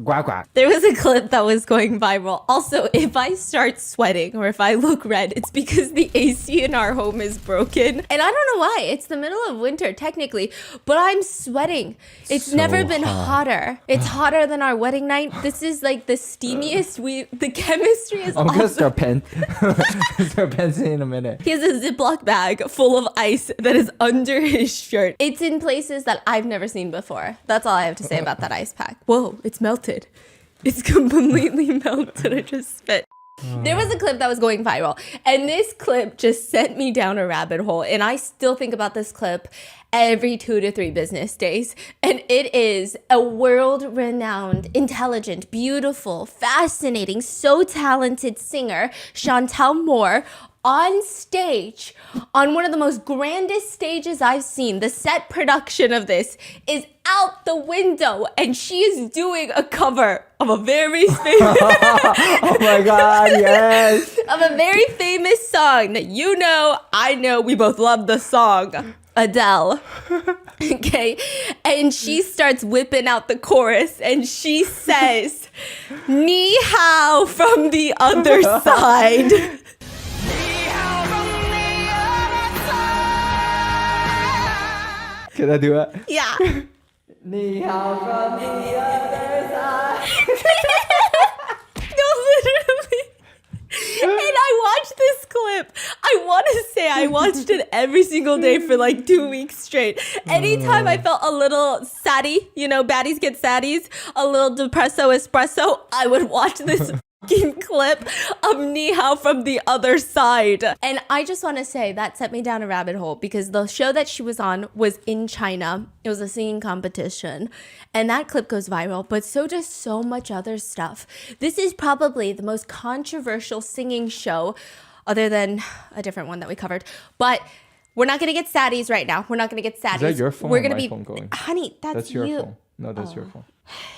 Quack quack. There was a clip that was going viral. Also, if I start sweating or if I look red, it's because the AC in our home is broken. And I don't know why. It's the middle of winter, technically, but I'm sweating. It's So never been hot. hotter. It's hotter than our wedding night. This is like the steamiest. The chemistry is I'm gonna awesome. start pensing in a minute. He has a Ziploc bag full of ice that is under his shirt. It's in places that I've never seen before. That's all I have to say about that ice pack. Whoa, it's melted. It's completely melted. I just spit. There was a clip that was going viral, and this clip just sent me down a rabbit hole, and I still think about this clip every 2 to 3 business days. And it is a world-renowned, intelligent, beautiful, fascinating, so talented singer, Chantal Moore, on stage on one of the most grandest stages I've seen. The set production of this is out the window, and she is doing a cover of a very famous Oh my god, yes. of a very famous song that you know, I know, we both love the song. Adele. Okay. And she starts whipping out the chorus and she says, "Ni hao from the other side." Can I do it? Yeah. Ni hao from the other side. No, literally. And I watched this clip. I want to say I watched it every single day for like 2 weeks straight. Anytime I felt a little saddy, you know, baddies get saddies, a little depresso espresso, I would watch this clip of Ni Hao from the other side. And I just want to say that set me down a rabbit hole because the show that she was on was in China. It was a singing competition. And that clip goes viral, but so does so much other stuff. This is probably the most controversial singing show other than a different one that we covered. But we're not going to get saddies right now. We're not going to get saddies. Is that your phone We're or gonna my be, phone going? Honey, that's your you. phone. No, that's your phone.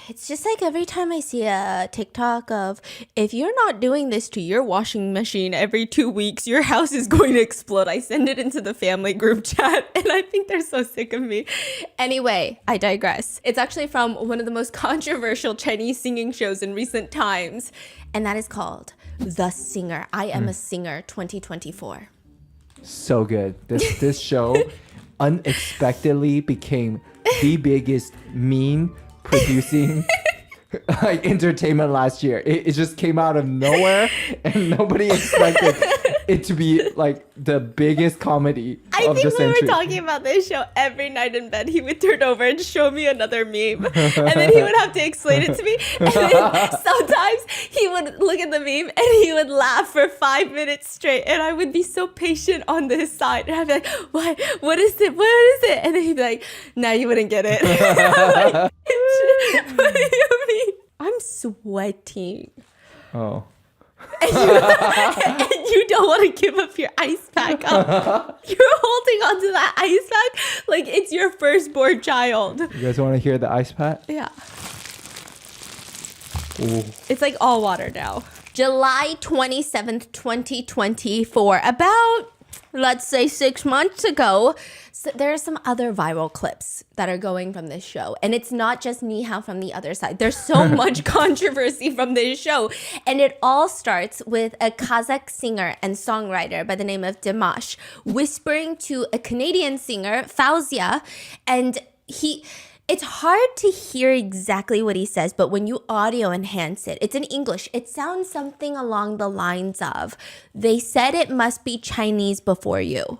It's just like every time I see a TikTok of, if you're not doing this to your washing machine every 2 weeks, your house is going to explode. I send it into the family group chat and I think they're so sick of me. Anyway, I digress. It's actually from one of the most controversial Chinese singing shows in recent times, and that is called The Singer. I Am a Singer 2024. So good. This show unexpectedly became the biggest meme producing like entertainment last year. It just came out of nowhere and nobody expected it to be like the biggest comedy I of the think we century. were talking about this show every night in bed. He would turn over and show me another meme. And then he would have to explain it to me. And then sometimes he would look at the meme and he would laugh for 5 minutes straight. And I would be so patient on this side. And I'd be like, what? What is it? What is it? And then he'd be like, no, you wouldn't get it. I'm like, what do you mean? I'm sweating. Oh. And you don't want to give up your ice pack up. You're holding onto that ice pack like it's your firstborn child. You guys want to hear the ice pack? Yeah. Ooh. It's like all water now. July 27th, 2024. About, let's say 6 months ago, so there are some other viral clips that are going from this show. And it's not just Ni Hao from the other side. There's so much controversy from this show. And it all starts with a Kazakh singer and songwriter by the name of Dimash whispering to a Canadian singer, Fauzia, and it's hard to hear exactly what he says, but when you audio enhance it, it's in English. It sounds something along the lines of, they said it must be Chinese before you.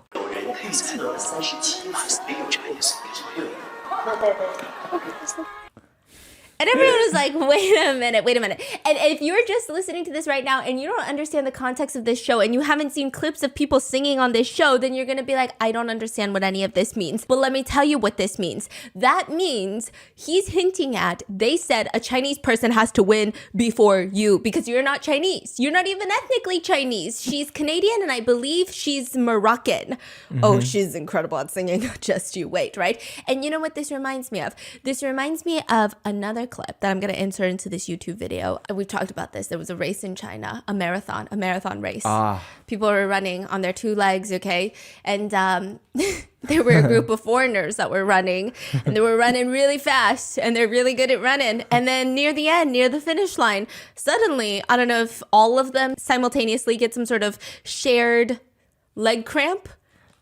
And everyone was like, wait a minute. And if you're just listening to this right now and you don't understand the context of this show and you haven't seen clips of people singing on this show, then you're going to be like, I don't understand what any of this means. But let me tell you what this means. That means he's hinting at, they said a Chinese person has to win before you because you're not Chinese. You're not even ethnically Chinese. She's Canadian and I believe she's Moroccan. Mm-hmm. Oh, she's incredible at singing. Just you wait, right? And you know what this reminds me of? This reminds me of another clip that I'm going to insert into this YouTube video. We've talked about this. There was a race in China, a marathon race. People were running on their two legs, okay? And there were a group of foreigners that were running, and they were running really fast, and they're really good at running. And then near the end, near the finish line, suddenly, I don't know if all of them simultaneously get some sort of shared leg cramp.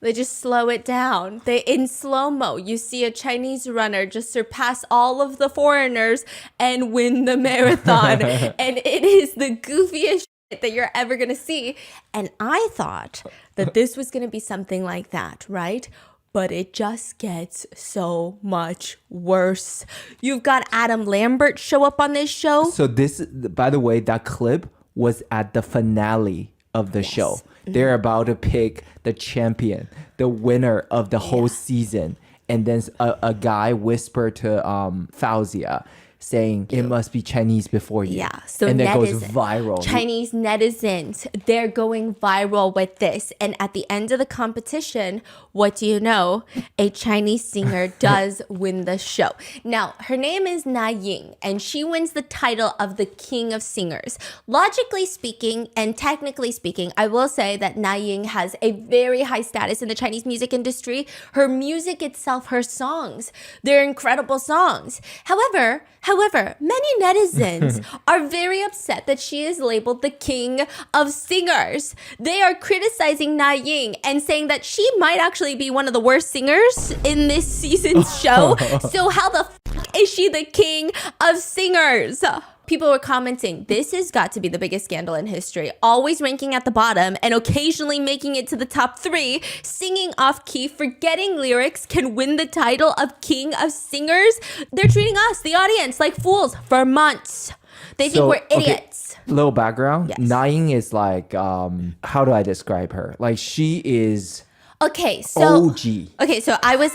They just slow it down. In slow-mo, you see a Chinese runner just surpass all of the foreigners and win the marathon. And it is the goofiest shit that you're ever going to see. And I thought that this was going to be something like that, right? But it just gets so much worse. You've got Adam Lambert show up on this show. So this, by the way, that clip was at the finale of the show. They're about to pick the champion, the winner of the whole season. And then a guy whispered to Fauzia saying, it must be Chinese before you. Yeah. So and that goes viral. Chinese netizens, they're going viral with this. And at the end of the competition, what do you know? A Chinese singer does win the show. Now, her name is Na Ying, and she wins the title of the King of Singers. Logically speaking, and technically speaking, I will say that Na Ying has a very high status in the Chinese music industry. Her music itself, her songs, they're incredible songs. However, many netizens are very upset that she is labeled the King of Singers. They are criticizing Na Ying and saying that she might actually be one of the worst singers in this season's show. So how the f is she the King of Singers? People were commenting, this has got to be the biggest scandal in history. Always ranking at the bottom and occasionally making it to the top 3. Singing off key, forgetting lyrics, can win the title of King of Singers. They're treating us, the audience, like fools for months. They think we're idiots. Okay, little background. Yes. Na Ying is like, how do I describe her? Like she is... Okay, so OG. Okay, so I was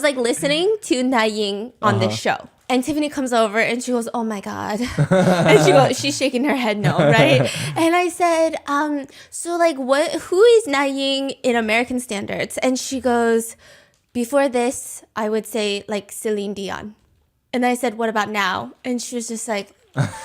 like listening to Na Ying on this show. And Tiffany comes over and she goes, "Oh my God." And she's shaking her head no, right? And I said, so like who is Na Ying in American standards? And she goes, before this, I would say like Celine Dion. And I said, what about now? And she was just like,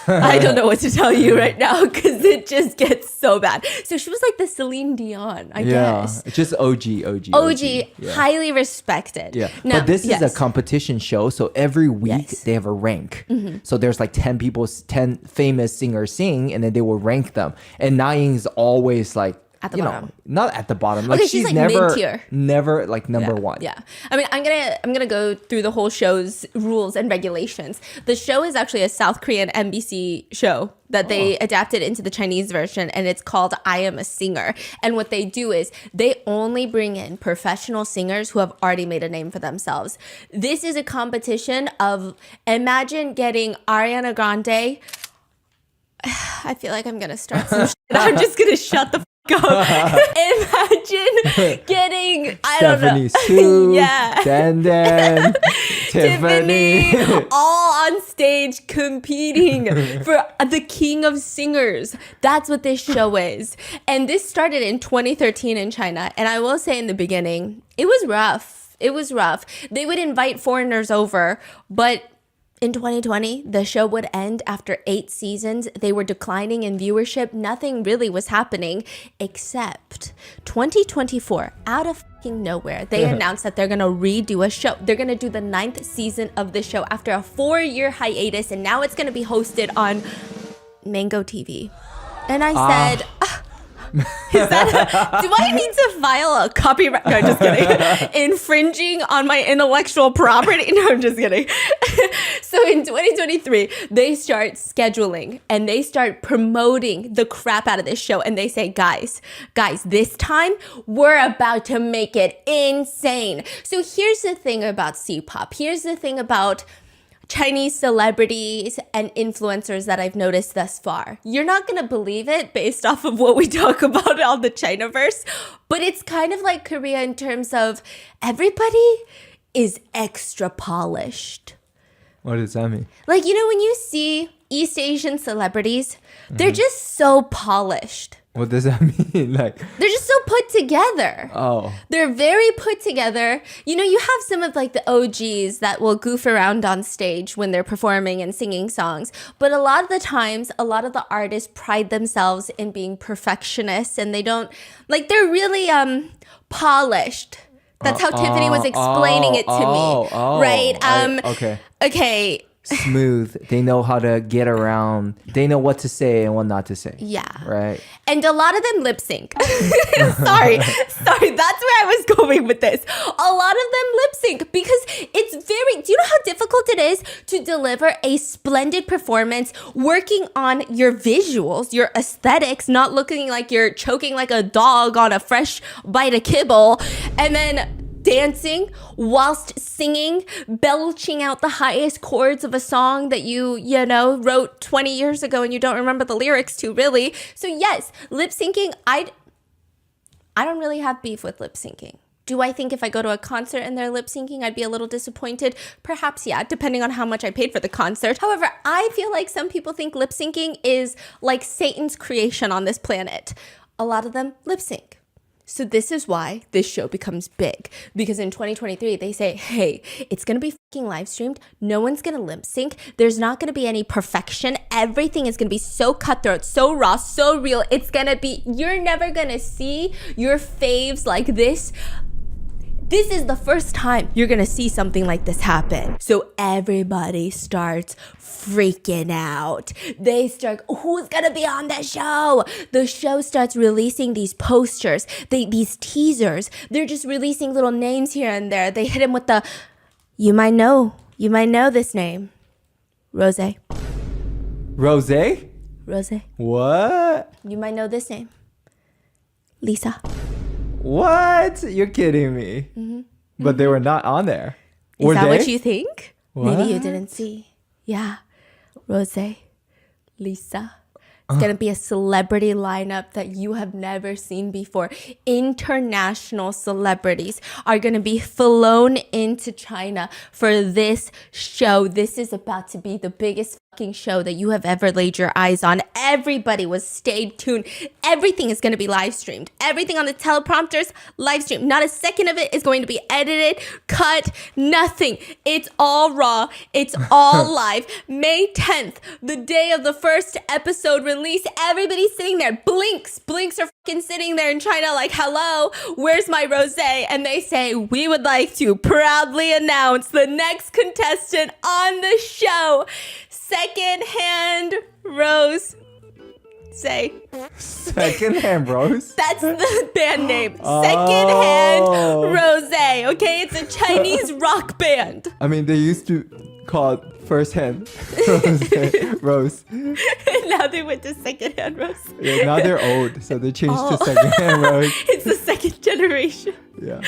I don't know what to tell you right now because it just gets so bad. So she was like the Celine Dion, I guess. Just OG. Yeah. Highly respected. Yeah. Now, but this is a competition show. So every week they have a rank. So there's like 10 famous singers sing and then they will rank them. And Na Ying is always like, at the bottom. Not at the bottom. Like she's like mid-tier. Never like number one. Yeah. I mean, I'm gonna go through the whole show's rules and regulations. The show is actually a South Korean MBC show that they adapted into the Chinese version, and it's called I Am a Singer. And what they do is they only bring in professional singers who have already made a name for themselves. This is a competition of, imagine getting Ariana Grande. I feel like I'm gonna start some shit. I'm just gonna shut the Imagine getting Stephanie Sue, yeah, Dan, Tiffany, all on stage competing for the King of Singers. That's what this show is. And this started in 2013 in China. And I will say in the beginning, it was rough. They would invite foreigners over, but in 2020, the show would end after 8 seasons. They were declining in viewership. Nothing really was happening except 2024, out of nowhere, they announced that they're going to redo a show. They're going to do the 9th season of the show after a 4-year hiatus. And now it's going to be hosted on Mango TV. And I said... Is that do I need to file a copyright? No, just kidding. Infringing on my intellectual property? No, I'm just kidding. So in 2023, they start scheduling and they start promoting the crap out of this show. And they say, guys, this time we're about to make it insane. So here's the thing about C-pop. Here's the thing about Chinese celebrities and influencers that I've noticed thus far. You're not going to believe it based off of what we talk about on the Chinaverse, but it's kind of like Korea in terms of everybody is extra polished. What does that mean? Like, you know, when you see East Asian celebrities, they're just so polished. What does that mean? Like, They're just so put together. oh. They're very put together. You know, you have some of like the OGs that will goof around on stage when they're performing and singing songs. But a lot of the times, a lot of the artists pride themselves in being perfectionists and they don't, like, they're really polished. That's how Tiffany was explaining it to me. Right? Okay. Okay. Smooth. They know how to get around. They know what to say and what not to say. Yeah. Right. And a lot of them lip sync. Sorry. That's where I was going with this. A lot of them lip sync because it's very, do you know how difficult it is to deliver a splendid performance working on your visuals, your aesthetics, not looking like you're choking like a dog on a fresh bite of kibble, and then dancing whilst singing, belching out the highest chords of a song that you wrote 20 years ago and you don't remember the lyrics to, really. So yes, lip syncing, I don't really have beef with lip syncing. Do I think if I go to a concert and they're lip syncing, I'd be a little disappointed? Perhaps, yeah, depending on how much I paid for the concert. However, I feel like some people think lip syncing is like Satan's creation on this planet. A lot of them lip sync. So this is why this show becomes big, because in 2023, they say, hey, it's going to be fucking live streamed. No one's going to lip sync. There's not going to be any perfection. Everything is going to be so cutthroat, so raw, so real. It's going to be, you're never going to see your faves like this. This is the first time you're going to see something like this happen. So everybody starts freaking out. They start, who's going to be on the show? The show starts releasing these posters, these teasers. They're just releasing little names here and there. They hit him with the, you might know this name. Rose. Rose? Rose. What? You might know this name. Lisa. What? You're kidding me. Mm-hmm. But they were not on there. Is that what you think? What? Maybe you didn't see. Yeah. Rose, Lisa. It's going to be a celebrity lineup that you have never seen before. International celebrities are going to be flown into China for this show. This is about to be the biggest fucking show that you have ever laid your eyes on. Everybody was stayed tuned. Everything is going to be live streamed. Everything on the teleprompters, live streamed. Not a second of it is going to be edited, cut, nothing. It's all raw. It's all live. May 10th, the day of the first episode release. Everybody's sitting there. Blinks are fucking sitting there in China like, hello, where's my rosé? And they say, we would like to proudly announce the next contestant on the show. Secondhand Rose. Say. Secondhand Rose? That's the band name. Secondhand Rosé. Okay, it's a Chinese rock band. I mean, they used to call it firsthand Rose. Now they went to secondhand Rose. Yeah, now they're old, so they changed to secondhand Rose. It's the second generation. Yeah.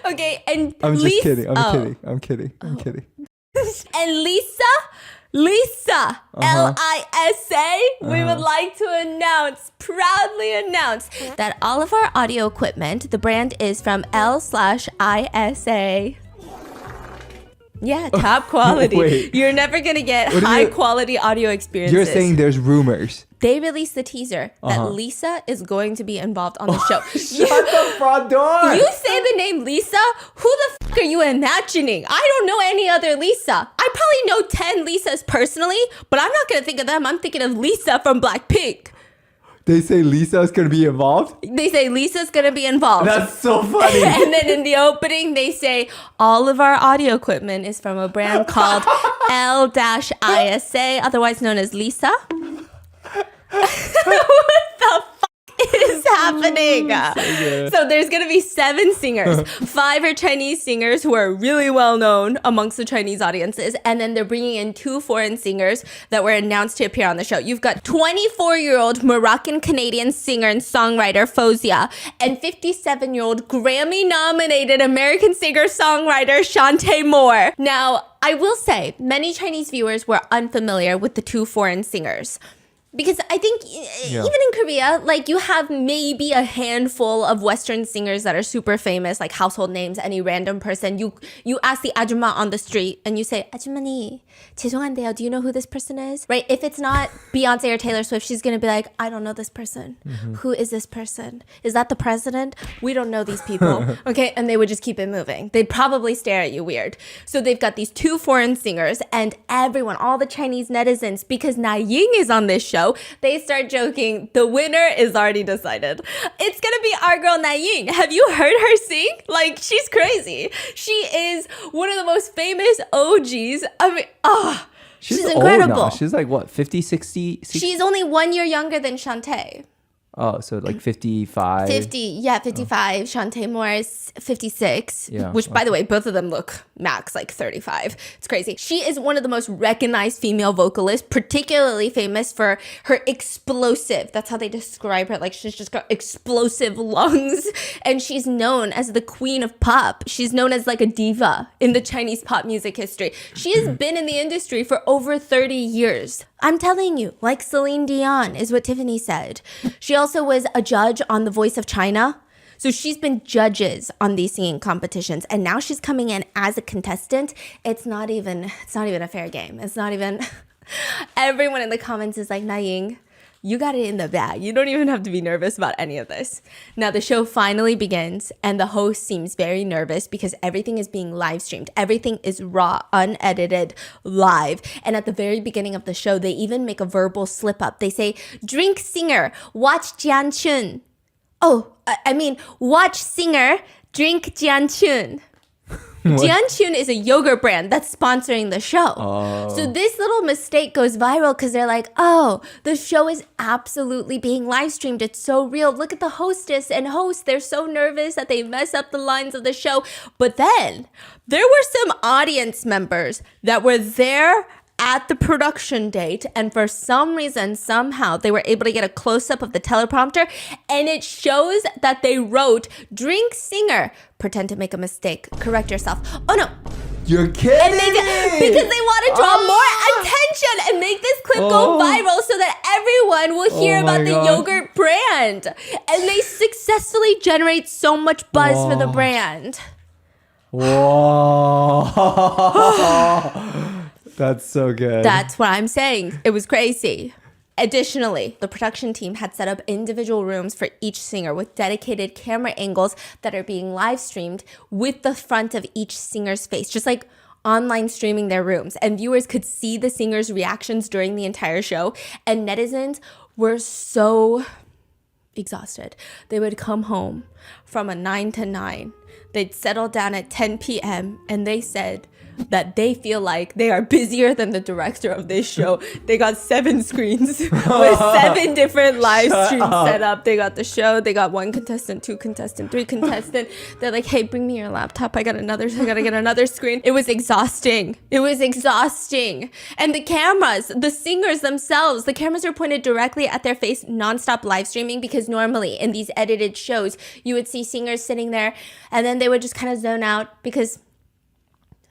Okay, and I'm just kidding. I'm kidding. And Lisa, Lisa, we would like to proudly announce that all of our audio equipment, the brand is from L/ISA. Yeah, top quality. Wait. You're never going to get high quality audio experiences. You're saying there's rumors. They released the teaser that Lisa is going to be involved on the show. Shut the front door! You say the name Lisa? Who the f*** are you imagining? I don't know any other Lisa. I probably know 10 Lisas personally, but I'm not going to think of them. I'm thinking of Lisa from Blackpink. They say Lisa's gonna be involved? They say Lisa's gonna be involved. That's so funny. And then in the opening, they say all of our audio equipment is from a brand called L/ISA, otherwise known as Lisa. What the fuck is happening? So there's gonna be 7 singers. 5 are Chinese singers who are really well known amongst the Chinese audiences, and then they're bringing in 2 foreign singers that were announced to appear on the show. You've got 24-year-old Moroccan-Canadian singer and songwriter Fozia and 57-year-old Grammy-nominated American singer-songwriter Shantae Moore. Now, I will say, many Chinese viewers were unfamiliar with the 2 foreign singers. Because I think even in Korea, like you have maybe a handful of Western singers that are super famous, like household names, any random person. You ask the ajumma on the street and you say, "아주머니, 죄송한데요, do you know who this person is?" Right? If it's not Beyonce or Taylor Swift, she's going to be like, "I don't know this person. Who is this person? Is that the president? We don't know these people." Okay? And they would just keep it moving. They'd probably stare at you weird. So they've got these two foreign singers and everyone, all the Chinese netizens, because Na Ying is on this show, they start joking, the winner is already decided. It's gonna be our girl Na Ying. Have you heard her sing? Like, she's crazy. She is one of the most famous OGs. I mean, she's incredible. Old now. She's like what, 50, 60? She's only 1 year younger than Shantae. Oh, so like 55. 55. Shantae Morris, 56. Yeah, Which, by the way, both of them look max like 35. It's crazy. She is one of the most recognized female vocalists, particularly famous for her explosive. That's how they describe her. Like, she's just got explosive lungs. And she's known as the queen of pop. She's known as like a diva in the Chinese pop music history. She has been in the industry for over 30 years. I'm telling you, like Celine Dion is what Tiffany said. She also was a judge on The Voice of China. So she's been judges on these singing competitions. And now she's coming in as a contestant. It's not even a fair game. It's not even, everyone in the comments is like, Na Ying, you got it in the bag. You don't even have to be nervous about any of this. Now the show finally begins and the host seems very nervous because everything is being live streamed. Everything is raw, unedited, live. And at the very beginning of the show, they even make a verbal slip up. They say, drink singer, watch Jian Chun. Watch singer, drink Jian Chun. Jian Chun is a yogurt brand that's sponsoring the show. So this little mistake goes viral because they're like, oh, the show is absolutely being live streamed. It's so real. Look at the hostess and host. They're so nervous that they mess up the lines of the show. But then there were some audience members that were there at the production date, and for some reason, somehow, they were able to get a close-up of the teleprompter, and it shows that they wrote, drink singer, pretend to make a mistake, correct yourself. Oh no. You're kidding and me! Because they want to draw more attention and make this clip go viral so that everyone will hear about the yogurt brand. And they successfully generate so much buzz for the brand. Whoa. That's so good. That's what I'm saying. It was crazy. Additionally, the production team had set up individual rooms for each singer with dedicated camera angles that are being live streamed with the front of each singer's face, just like online streaming their rooms. And viewers could see the singers' reactions during the entire show. And netizens were so exhausted. They would come home from a 9 to 9. They'd settle down at 10 p.m. and they said that they feel like they are busier than the director of this show. They got 7 screens with 7 different live streams set up. They got the show. They got 1 contestant, 2 contestant, 3 contestant. They're like, hey, bring me your laptop. I gotta get another screen. It was exhausting. And the cameras, the singers themselves, the cameras are pointed directly at their face, nonstop live streaming, because normally in these edited shows, you would see singers sitting there and then they would just kind of zone out because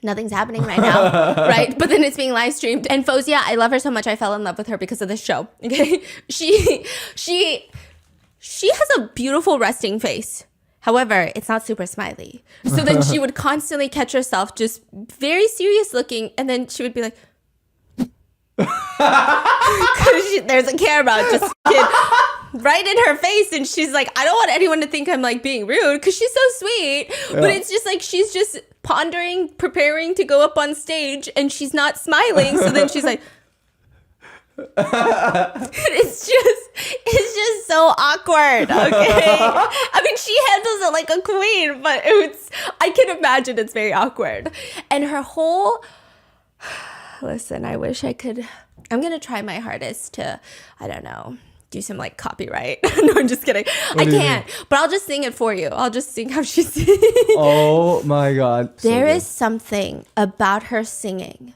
nothing's happening right now, right? But then it's being live streamed. And Fozia, I love her so much. I fell in love with her because of this show. Okay, she has a beautiful resting face. However, it's not super smiley. So then she would constantly catch herself just very serious looking, and then she would be like, because there's a camera just right in her face, and she's like, I don't want anyone to think I'm like being rude because she's so sweet, but it's just like she's just pondering, preparing to go up on stage, and she's not smiling. So then she's like, it's just so awkward. Okay, I mean, she handles it like a queen, but I can imagine it's very awkward. And her whole listen, I wish I could. I'm gonna try my hardest to, I don't know, do some like copyright. No, I'm just kidding. I can't, but I'll just sing it for you. I'll just sing how she sings. Oh my God. There is something about her singing.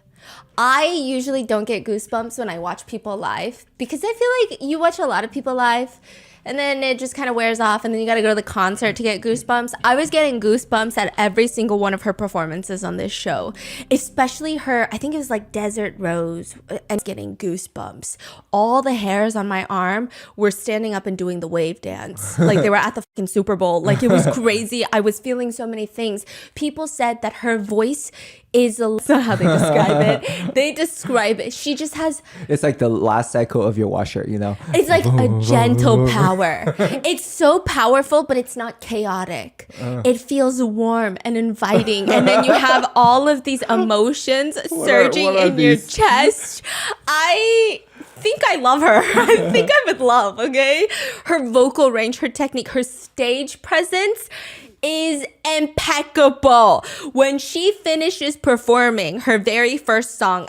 I usually don't get goosebumps when I watch people live because I feel like you watch a lot of people live and then it just kind of wears off and then you got to go to the concert to get goosebumps. I was getting goosebumps at every single one of her performances on this show, especially her, I think it was like Desert Rose, and getting goosebumps. All the hairs on my arm were standing up and doing the wave dance. Like they were at the fucking Super Bowl. Like it was crazy. I was feeling so many things. People said that her voice is that's not how they describe it. They describe it. She just has. It's like the last cycle of your washer, you know? It's like a gentle power. It's so powerful, but it's not chaotic. It feels warm and inviting. And then you have all of these emotions surging in your chest. I think I love her. I think I'm in love, okay? Her vocal range, her technique, her stage presence is impeccable. When she finishes performing her very first song,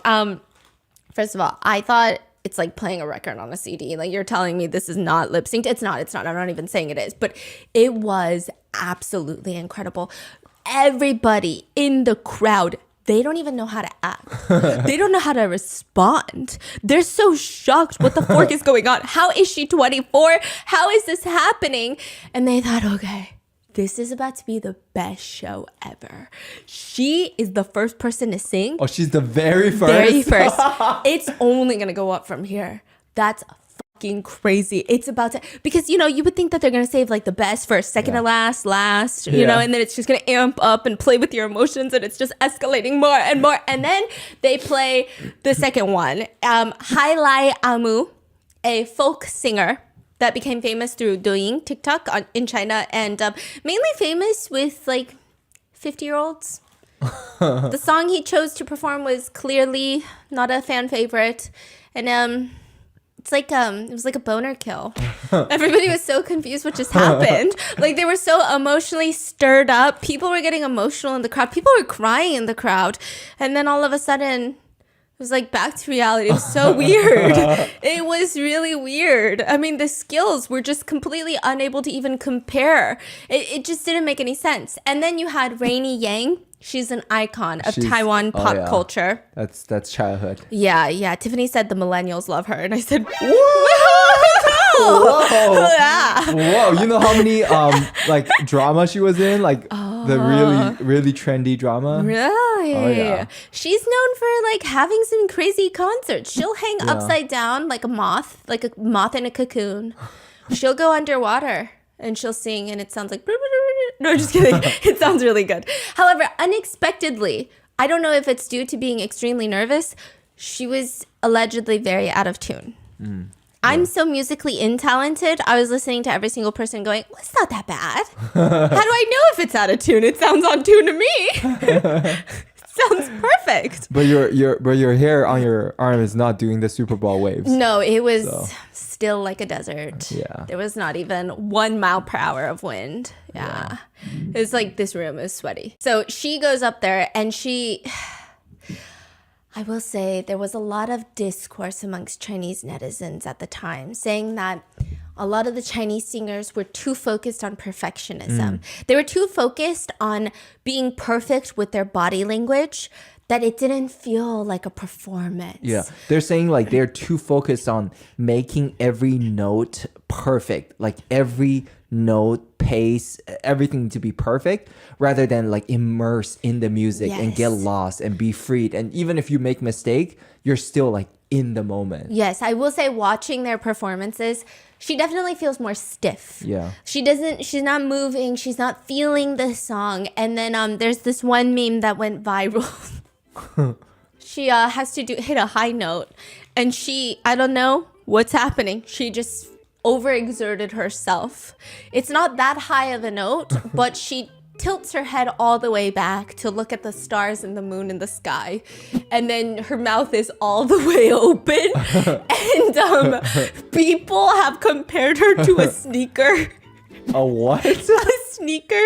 first of all, I thought it's like playing a record on a CD. Like you're telling me this is not lip synced. It's not. I'm not even saying it is, but it was absolutely incredible. Everybody in the crowd, they don't even know how to act. They don't know how to respond. They're so shocked. What the fork is going on? How is she 24? How is this happening? And they thought, okay, this is about to be the best show ever. She is the first person to sing. Oh, she's the very first? Very first. It's only going to go up from here. That's fucking crazy. It's about to, because, you know, you would think that they're going to save like the best first, second to last, you know, and then it's just going to amp up and play with your emotions and it's just escalating more and more. And then they play the second one. Hai Lai Amu, a folk singer that became famous through doing TikTok in China and mainly famous with like 50-year-olds. The song he chose to perform was clearly not a fan favorite. And it's like it was like a boner kill. Everybody was so confused what just happened. Like they were so emotionally stirred up. People were getting emotional in the crowd. People were crying in the crowd. And then all of a sudden it was like back to reality. It was so weird. It was really weird. I mean, the skills were just completely unable to even compare. It just didn't make any sense. And then you had Rainy Yang. She's an icon of Taiwan pop culture. That's childhood. Yeah. Tiffany said the millennials love her. And I said, Whoa. Yeah. Whoa, you know how many like drama she was in? Like the really trendy drama? Really? Oh, yeah. She's known for like having some crazy concerts. She'll hang upside down like a moth in a cocoon. She'll go underwater and she'll sing and it sounds like no, just kidding. It sounds really good. However, unexpectedly, I don't know if it's due to being extremely nervous, she was allegedly very out of tune. I'm so musically untalented. I was listening to every single person going, well, it's not that bad. How do I know if it's out of tune? It sounds on tune to me. It sounds perfect. But your hair on your arm is not doing the Super Bowl waves. No, it was still like a desert. Yeah. There was not even 1 mile per hour of wind. Yeah. It was like this room is sweaty. So she goes up there and I will say there was a lot of discourse amongst Chinese netizens at the time saying that a lot of the Chinese singers were too focused on perfectionism. They were too focused on being perfect with their body language that it didn't feel like a performance. Yeah. They're saying like they're too focused on making every note perfect, like every note, pace, everything to be perfect, rather than like immerse in the music and get lost and be freed. And even if you make mistake, you're still like in the moment. Yes, I will say watching their performances, she definitely feels more stiff. Yeah. She's not moving, she's not feeling the song. And then there's this one meme that went viral. She has to hit a high note and I don't know what's happening. She just overexerted herself. It's not that high of a note, but she tilts her head all the way back to look at the stars and the moon in the sky. And then her mouth is all the way open. And people have compared her to a sneaker. A what? A sneaker.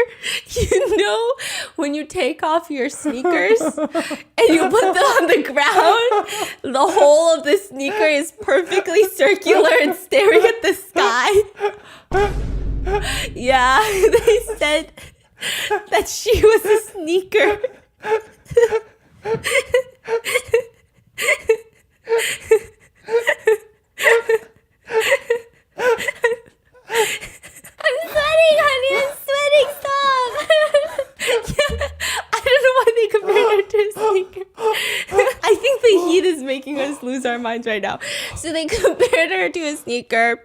You know, when you take off your sneakers and you put them on the ground, the whole of the sneaker is perfectly circular and staring at the sky. Yeah, they said that she was a sneaker. our minds right now. So they compared her to a sneaker.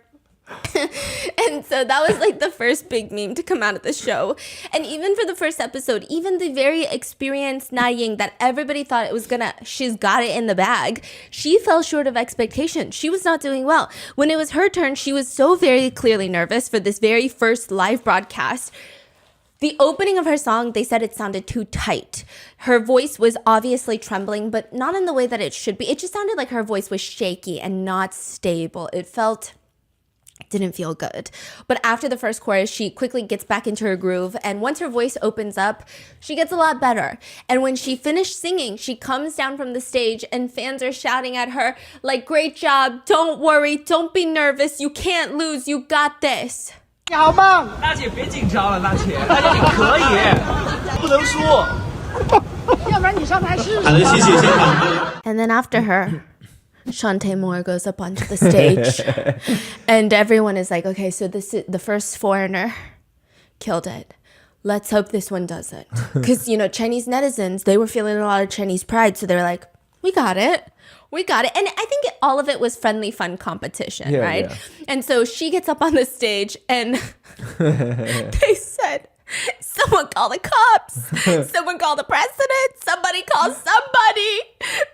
And so that was like the first big meme to come out of the show. And even for the first episode, even the very experienced Na Ying that everybody thought she's got it in the bag, she fell short of expectations. She was not doing well. When it was her turn, she was so very clearly nervous for this very first live broadcast. The opening of her song, they said it sounded too tight. Her voice was obviously trembling, but not in the way that it should be. It just sounded like her voice was shaky and not stable. It didn't feel good. But after the first chorus, she quickly gets back into her groove. And once her voice opens up, she gets a lot better. And when she finished singing, she comes down from the stage and fans are shouting at her like, great job, don't worry, don't be nervous, you can't lose, you got this. 你好棒！娜姐别紧张了，娜姐，娜姐你可以，不能输。要不然你上台试试。好的，谢谢现场。And then after her, Shantae Moore goes up onto the stage, and everyone is like, okay, so this is the first foreigner killed it. Let's hope this one doesn't. Because, Chinese netizens, they were feeling a lot of Chinese pride, so they were like, we got it. We got it. And I think all of it was friendly, fun competition, right? Yeah. And so she gets up on the stage and they said, someone call the cops. Someone call the president. Somebody call somebody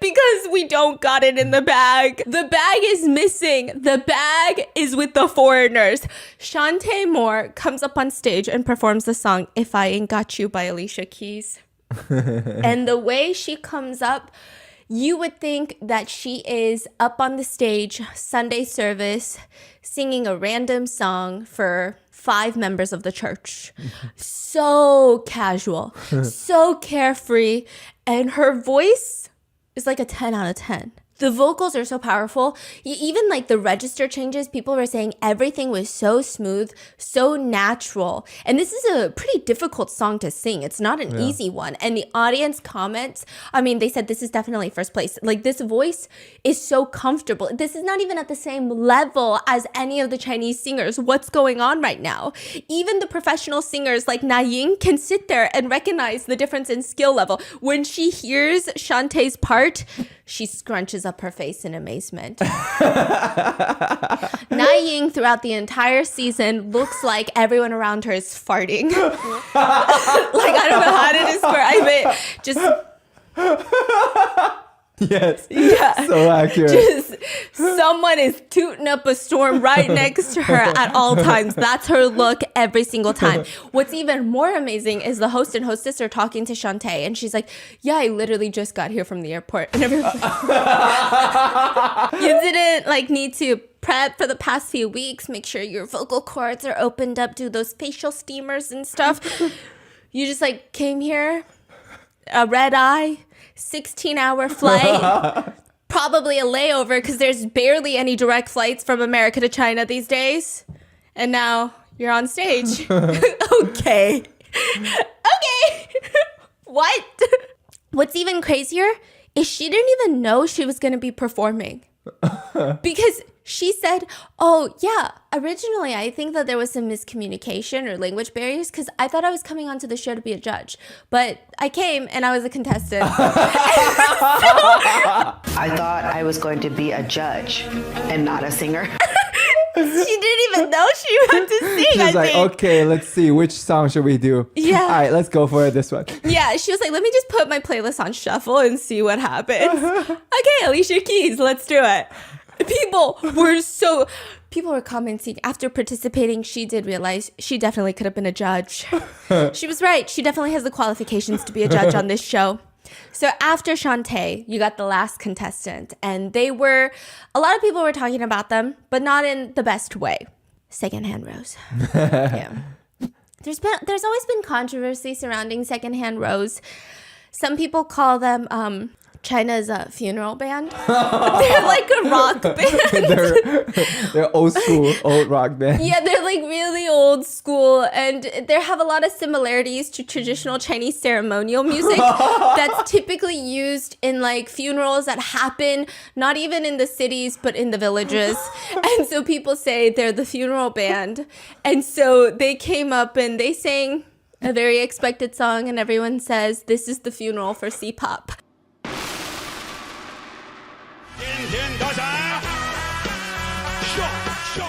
because we don't got it in the bag. The bag is missing. The bag is with the foreigners. Shantae Moore comes up on stage and performs the song If I Ain't Got You by Alicia Keys. And the way she comes up, you would think that she is up on the stage, Sunday service, singing a random song for 5 members of the church. So casual, so carefree, and her voice is like a 10 out of 10. The vocals are so powerful. Even like the register changes, people were saying everything was so smooth, so natural. And this is a pretty difficult song to sing. It's not an easy one. And the audience comments, they said this is definitely first place. Like this voice is so comfortable. This is not even at the same level as any of the Chinese singers. What's going on right now? Even the professional singers like Na Ying can sit there and recognize the difference in skill level. When she hears Shantae's part, she scrunches up her face in amazement. Na Ying, throughout the entire season, looks like everyone around her is farting. I don't know how to describe it. Just... Yes. Yeah. So accurate. Just someone is tooting up a storm right next to her at all times. That's her look every single time. What's even more amazing is the host and hostess are talking to Shantae and she's like, yeah, I literally just got here from the airport. And everyone's like, you didn't need to prep for the past few weeks, make sure your vocal cords are opened up, do those facial steamers and stuff. You just came here, a red eye, 16-hour flight, probably a layover because there's barely any direct flights from America to China these days. And now you're on stage. Okay. What? What's even crazier is she didn't even know she was going to be performing. Because she said, oh, yeah, originally I think that there was some miscommunication or language barriers because I thought I was coming onto the show to be a judge. But I came and I was a contestant. I thought I was going to be a judge and not a singer. She didn't even know she had to sing. She's like, okay, let's see. Which song should we do? Yeah. All right, let's go for this one. Yeah, she was like, let me just put my playlist on shuffle and see what happens. Okay, Alicia Keys, let's do it. People were commenting after participating. She did realize she definitely could have been a judge. She was right. She definitely has the qualifications to be a judge on this show. So after Shantae, you got the last contestant, and a lot of people were talking about them, but not in the best way. Secondhand Rose. Yeah. There's always been controversy surrounding Secondhand Rose. Some people call them China's funeral band. They're like a rock band. they're old school, old rock band. Yeah, they're really old school, and they have a lot of similarities to traditional Chinese ceremonial music that's typically used in funerals that happen not even in the cities but in the villages. And so people say they're the funeral band. And so they came up and they sang a very expected song, and everyone says this is the funeral for C-pop. 天天大山，上上。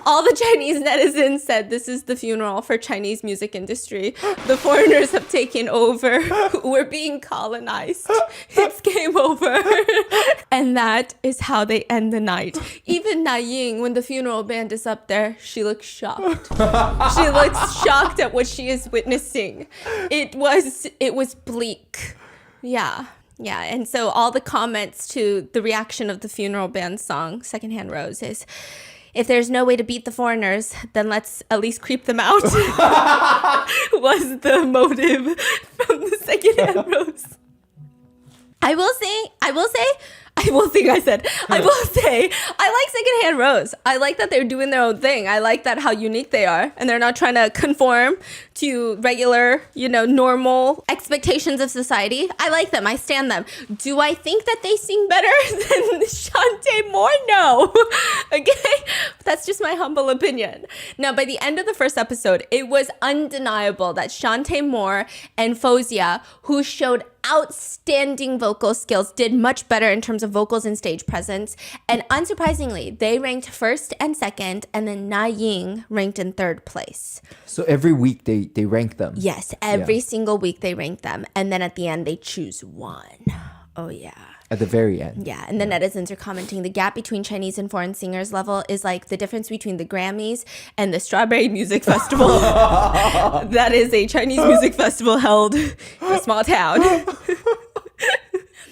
All the Chinese netizens said this is the funeral for Chinese music industry. The foreigners have taken over. We're being colonized. It's game over. And that is how they end the night. Even Na Ying, when the funeral band is up there, she looks shocked. She looks shocked at what she is witnessing. It was bleak. Yeah. Yeah, and so all the comments to the reaction of the funeral band song, Secondhand Rose, is, if there's no way to beat the foreigners, then let's at least creep them out. Was the motive from the Secondhand Rose. I will say, I like Secondhand Rose. I like that they're doing their own thing. I like that how unique they are. And they're not trying to conform to regular, normal expectations of society. I like them. I stand them. Do I think that they sing better than Shantae Moore? No. Okay? That's just my humble opinion. Now, by the end of the first episode, it was undeniable that Shantae Moore and Fozia, who showed outstanding vocal skills, did much better in terms of vocals and stage presence. And unsurprisingly, they ranked first and second, and then Na Ying ranked in third place. So every week they rank them. Yes, every single week they rank them. And then at the end, they choose one. Oh, yeah. At the very end. Yeah, and the netizens are commenting the gap between Chinese and foreign singers level is like the difference between the Grammys and the Strawberry Music Festival. That is a Chinese music festival held in a small town.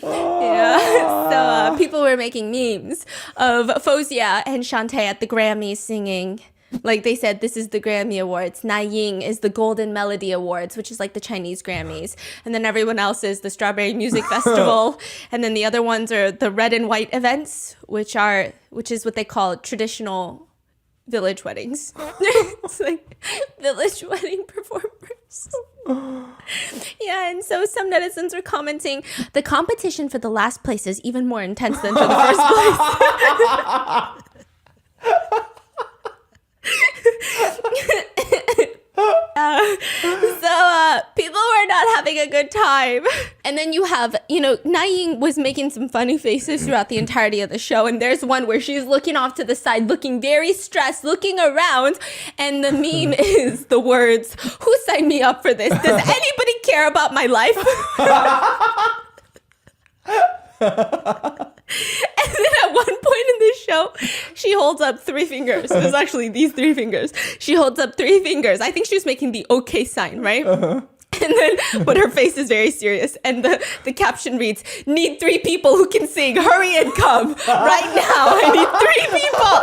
Yeah, so people were making memes of Fozia and Shantae at the Grammys singing. Like they said, this is the Grammy Awards. Na Ying is the Golden Melody Awards, which is like the Chinese Grammys. And then everyone else is the Strawberry Music Festival. And then the other ones are the red and white events, which is what they call traditional village weddings. It's like village wedding performers. Yeah, and so some netizens are commenting, the competition for the last place is even more intense than for the first place. So people were not having a good time. And then you have, Na Ying was making some funny faces throughout the entirety of the show. And there's one where she's looking off to the side, looking very stressed, looking around. And the meme is the words, "Who signed me up for this? Does anybody care about my life?" And then at one point in the show, she holds up 3 fingers. It was actually these 3 fingers. She holds up 3 fingers. I think she was making the okay sign, right? Uh-huh. And then, but her face is very serious. And the caption reads, "Need 3 people who can sing. Hurry and come. Right now, I need 3 people."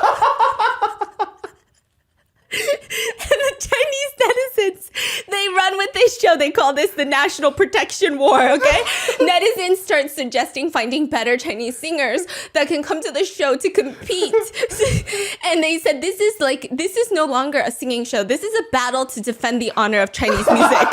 And the Chinese netizens, they run with this show. They call this the national protection war, okay? Netizens start suggesting finding better Chinese singers that can come to the show to compete. And they said, this is no longer a singing show. This is a battle to defend the honor of Chinese music.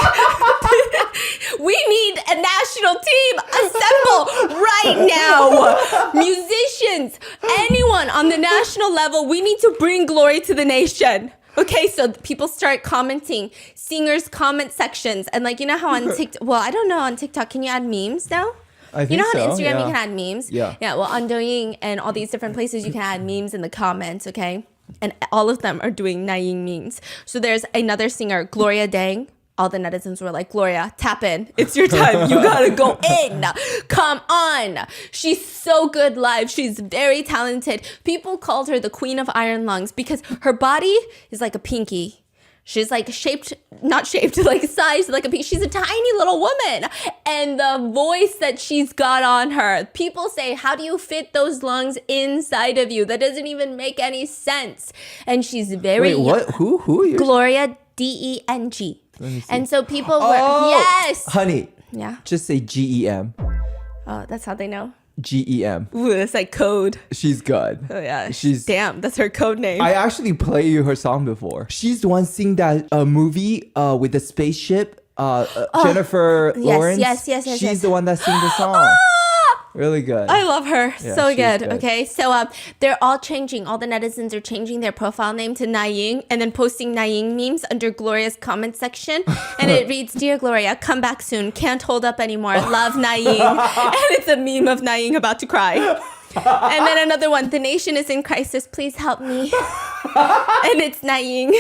We need a national team. Assemble right now. Musicians, anyone on the national level, we need to bring glory to the nation. Okay, so people start commenting, singers' comment sections. And how on TikTok, well, I don't know, on TikTok, can you add memes now? I think how on so, Instagram yeah. you can add memes? Yeah. Yeah, well, on Douyin and all these different places, you can add memes in the comments, okay? And all of them are doing Na Ying memes. So there's another singer, Gloria Dang. All the netizens were like, "Gloria, tap in. It's your time. You gotta go in. Come on." She's so good live. She's very talented. People called her the Queen of Iron Lungs because her body is like a pinky. She's like sized like a pinky. She's a tiny little woman. And the voice that she's got on her, people say, how do you fit those lungs inside of you? That doesn't even make any sense. And she's very... Wait, what? Who? Gloria Deng. And so people were, yes. Honey. Yeah. Just say GEM. Oh, that's how they know. GEM. Ooh, that's like code. She's good. Oh yeah. She's damn. That's her code name. I actually played you her song before. She's the one singing that movie with the spaceship. Jennifer Lawrence. Yes. She's the one that sings the song. Really good. I love her. Yeah, So she's good. good. Okay. So they're all changing. All the netizens are changing their profile name to Naiying and then posting Naiying memes under Gloria's comment section. And it reads, Dear Gloria, come back soon. Can't hold up anymore. Love Naiying. And it's a meme of Naiying about to cry. And then another one, the nation is in crisis. Please help me. And it's Naiying.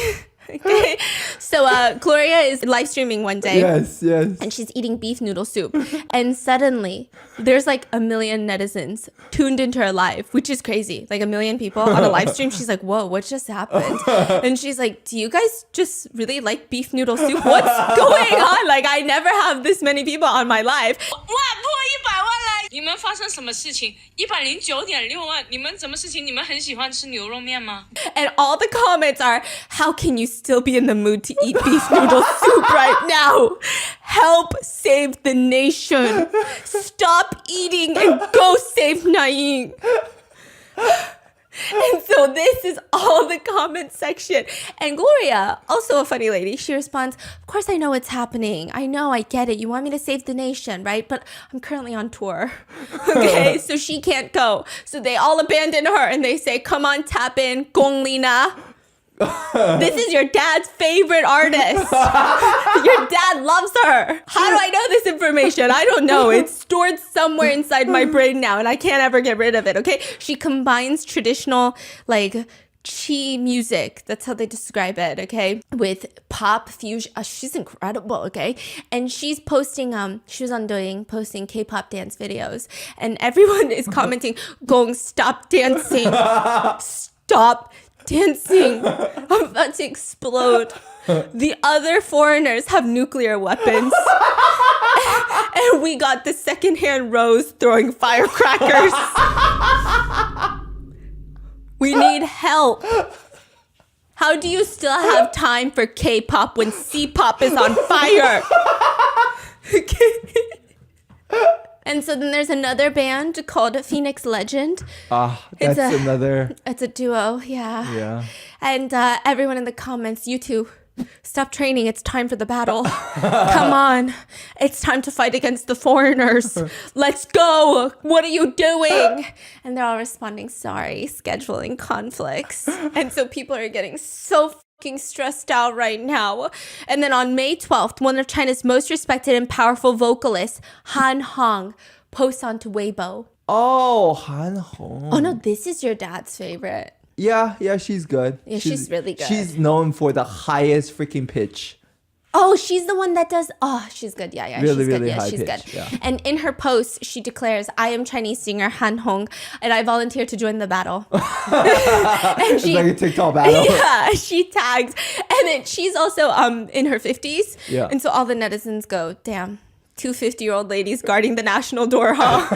Okay. So Gloria is live streaming one day. Yes. And she's eating beef noodle soup. And suddenly, there's like 1 million netizens tuned into her live, which is crazy. Like 1 million people on a live stream. She's like, whoa, what just happened? And she's like, do you guys just really like beef noodle soup? What's going on? Like, I never have this many people on my live. 哇，破100万了！你们发生什么事情？109.6万，你们什么事情？你们很喜欢吃牛肉面吗？ And all the comments are, how can you still be in the mood to eat beef noodle soup right now? Help save the nation. Stop eating and go save Naiying. And so this is all the comment section. And Gloria, also a funny lady, she responds, of course I know what's happening. I know, I get it. You want me to save the nation, right? But I'm currently on tour. Okay, so she can't go. So they all abandon her and they say, come on, tap in, Gong Lina. This is your dad's favorite artist. Your dad loves her. How do I know this information? I don't know. It's stored somewhere inside my brain now and I can't ever get rid of it, okay? She combines traditional, like, chi music, that's how they describe it, okay, with pop fusion. She's incredible, okay? And she's posting, she was on Douyin posting K-pop dance videos and everyone is commenting, Gong, stop dancing. Stop dancing. I'm about to explode. The other foreigners have nuclear weapons. And we got the secondhand Rose throwing firecrackers. We need help. How do you still have time for K-pop when C-pop is on fire? Okay. And so then there's another band called Phoenix Legend. That's another. It's a duo, yeah. Yeah. And everyone in the comments, you two, stop training. It's time for the battle. Come on. It's time to fight against the foreigners. Let's go. What are you doing? And they're all responding, sorry, scheduling conflicts. And so people are getting so fucking stressed out right now. And then on May 12th, one of China's most respected and powerful vocalists, Han Hong, posts onto Weibo. Oh, Han Hong. Oh no, this is your dad's favorite. Yeah, she's good. Yeah, she's really good. She's known for the highest freaking pitch. Oh, she's the one that does. Oh, she's good. Yeah, Really, she's good. really Yeah, high she's pitch, good. yeah. And in her post, she declares, "I am Chinese singer Han Hong, and I volunteer to join the battle." And It's like a TikTok battle. Yeah, she tags, and then she's also in her 50s. Yeah. And so all the netizens go, "Damn." 2 50-year-old ladies guarding the national door, huh?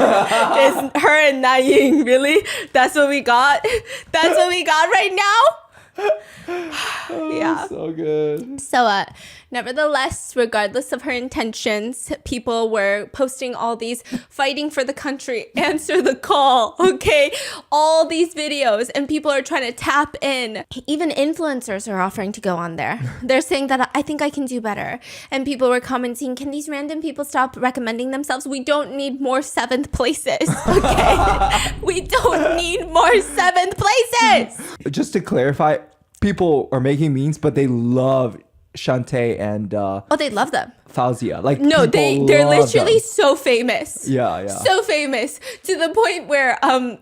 It's her and Naiying, really? That's what we got? That's what we got right now? Yeah. So good. So, nevertheless, regardless of her intentions, people were posting all these fighting for the country, answer the call, okay? All these videos, and people are trying to tap in. Even influencers are offering to go on there. They're saying that I think I can do better. And people were commenting, can these random people stop recommending themselves? We don't need more 7th places, okay? We don't need more 7th places. Just to clarify, people are making memes, but they love Shantae and Oh, they love them. Fauzia. Like, No, people they're love literally them. so famous. Yeah. So famous to the point where no,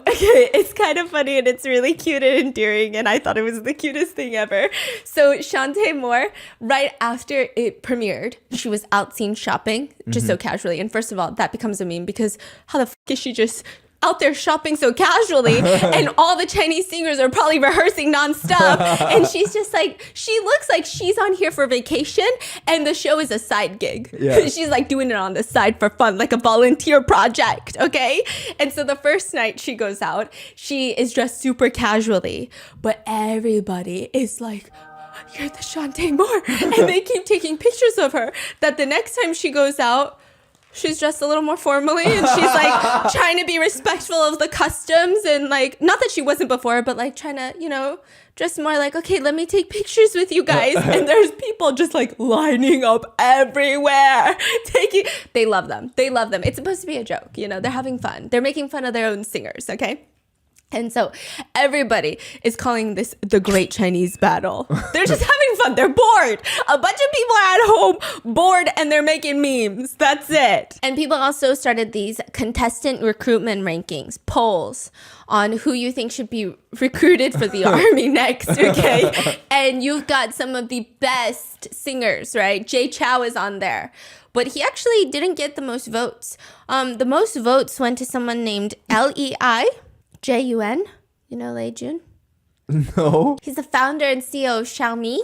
okay, it's kind of funny and it's really cute and endearing and I thought it was the cutest thing ever. So Shantae Moore, right after it premiered, she was out seen shopping just so casually. And first of all, that becomes a meme because how the fuck is she just out there shopping so casually and all the Chinese singers are probably rehearsing nonstop and she's just like, she looks like she's on here for vacation and the show is a side gig. Yeah. She's like doing it on the side for fun, like a volunteer project, okay? And so the first night she goes out, she is dressed super casually, but everybody is like, you're the Shantae Moore. And they keep taking pictures of her that the next time she goes out, She's dressed a little more formally, and she's like trying to be respectful of the customs, and like, not that she wasn't before, but like trying to, you know, dress more like, okay, let me take pictures with you guys. And there's people just like lining up everywhere. They love them. They love them. It's supposed to be a joke, you know, they're having fun. They're making fun of their own singers, okay? And so everybody is calling this the Great Chinese Battle. They're just having fun. They're bored. A bunch of people are at home bored and they're making memes. That's it. And people also started these contestant recruitment rankings, polls on who you think should be recruited for the army next, okay? And you've got some of the best singers, right? Jay Chou is on there. But he actually didn't get the most votes. The most votes went to someone named Lei Jun, you know Lei Jun? No. He's the founder and CEO of Xiaomi.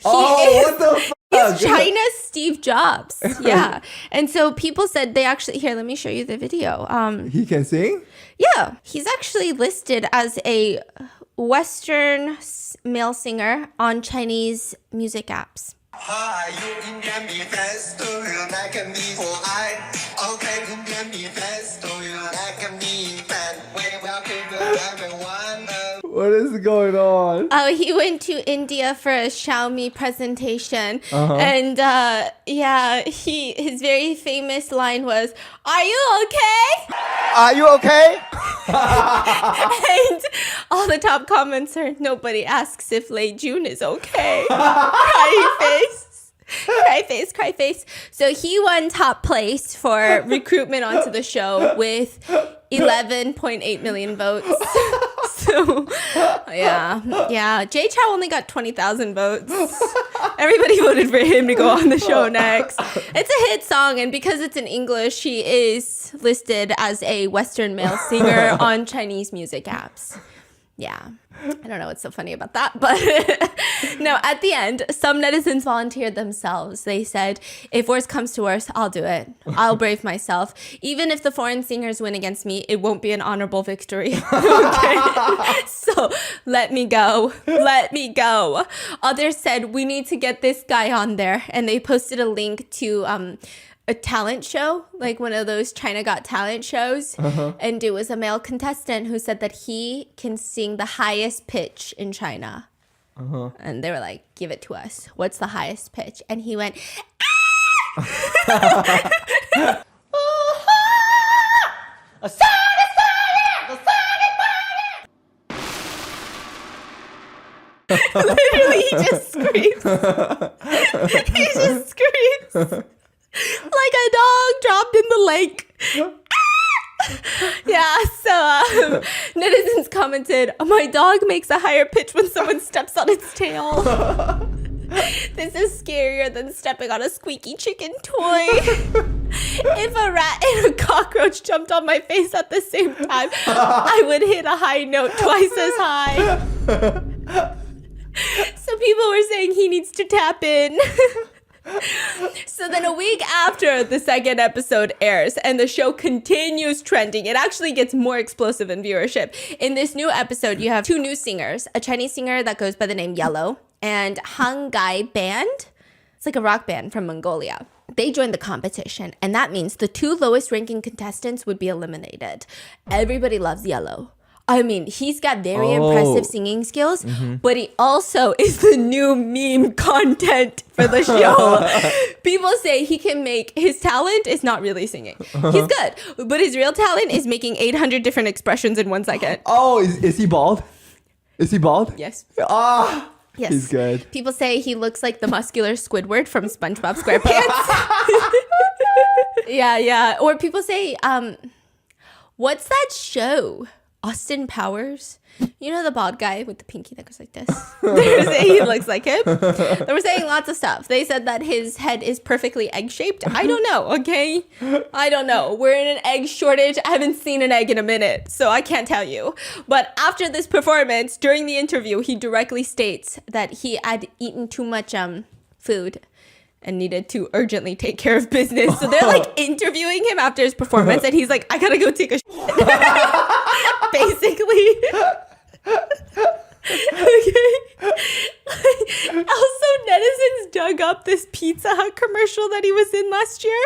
What the fuck? He's China's Steve Jobs. Yeah. And so people said they actually, here, let me show you the video. He can sing? Yeah. He's actually listed as a Western male singer on Chinese music apps. What is going on? Oh, he went to India for a Xiaomi presentation. And yeah, his very famous line was, "Are you okay?" Are you okay? And all the top comments are, "Nobody asks if Lei Jun is okay." Cry face. Cry face, cry face. So he won top place for recruitment onto the show with 11.8 million votes. So, yeah. Jay Chou only got 20,000 votes. Everybody voted for him to go on the show next. It's a hit song, and because it's in English, he is listed as a Western male singer on Chinese music apps. Yeah. I don't know what's so funny about that, but no, at the end, some netizens volunteered themselves. They said, if worse comes to worse, I'll do it. I'll brave myself. Even if the foreign singers win against me, it won't be an honorable victory. Okay? So let me go. Let me go. Others said, we need to get this guy on there. And they posted a link to a talent show, like one of those China Got Talent shows. And it was a male contestant who said that he can sing the highest pitch in China. And they were like, give it to us. What's the highest pitch? And he went, literally, he just screams. He just screams. Like a dog dropped in the lake. Yeah, so netizens commented, my dog makes a higher pitch when someone steps on its tail. This is scarier than stepping on a squeaky chicken toy. If a rat and a cockroach jumped on my face at the same time, I would hit a high note twice as high. So people were saying he needs to tap in. So then a week after the second episode airs and the show continues trending, it actually gets more explosive in viewership. In this new episode, you have two new singers, a Chinese singer that goes by the name Yellow and Hangai Band. It's like a rock band from Mongolia. They joined the competition, and that means the two lowest ranking contestants would be eliminated. Everybody loves Yellow. I mean, he's got very impressive singing skills, but he also is the new meme content for the show. People say he can make, his talent is not really singing. He's good, but his real talent is making 800 different expressions in 1 second. Oh, is he bald? Is he bald? Yes. Ah, Yes. he's good. People say he looks like the muscular Squidward from SpongeBob SquarePants. Yeah. Or people say, what's that show? Austin Powers, you know, the bald guy with the pinky that goes like this. They were saying he looks like him. They were saying lots of stuff. They said that his head is perfectly egg-shaped. I don't know, okay? I don't know. We're in an egg shortage. I haven't seen an egg in a minute, so I can't tell you. But after this performance, during the interview, he directly states that he had eaten too much food and needed to urgently take care of business. So they're like interviewing him after his performance, and he's like, I gotta go take a shit. Basically. Okay. Also, netizens dug up this Pizza Hut commercial that he was in last year.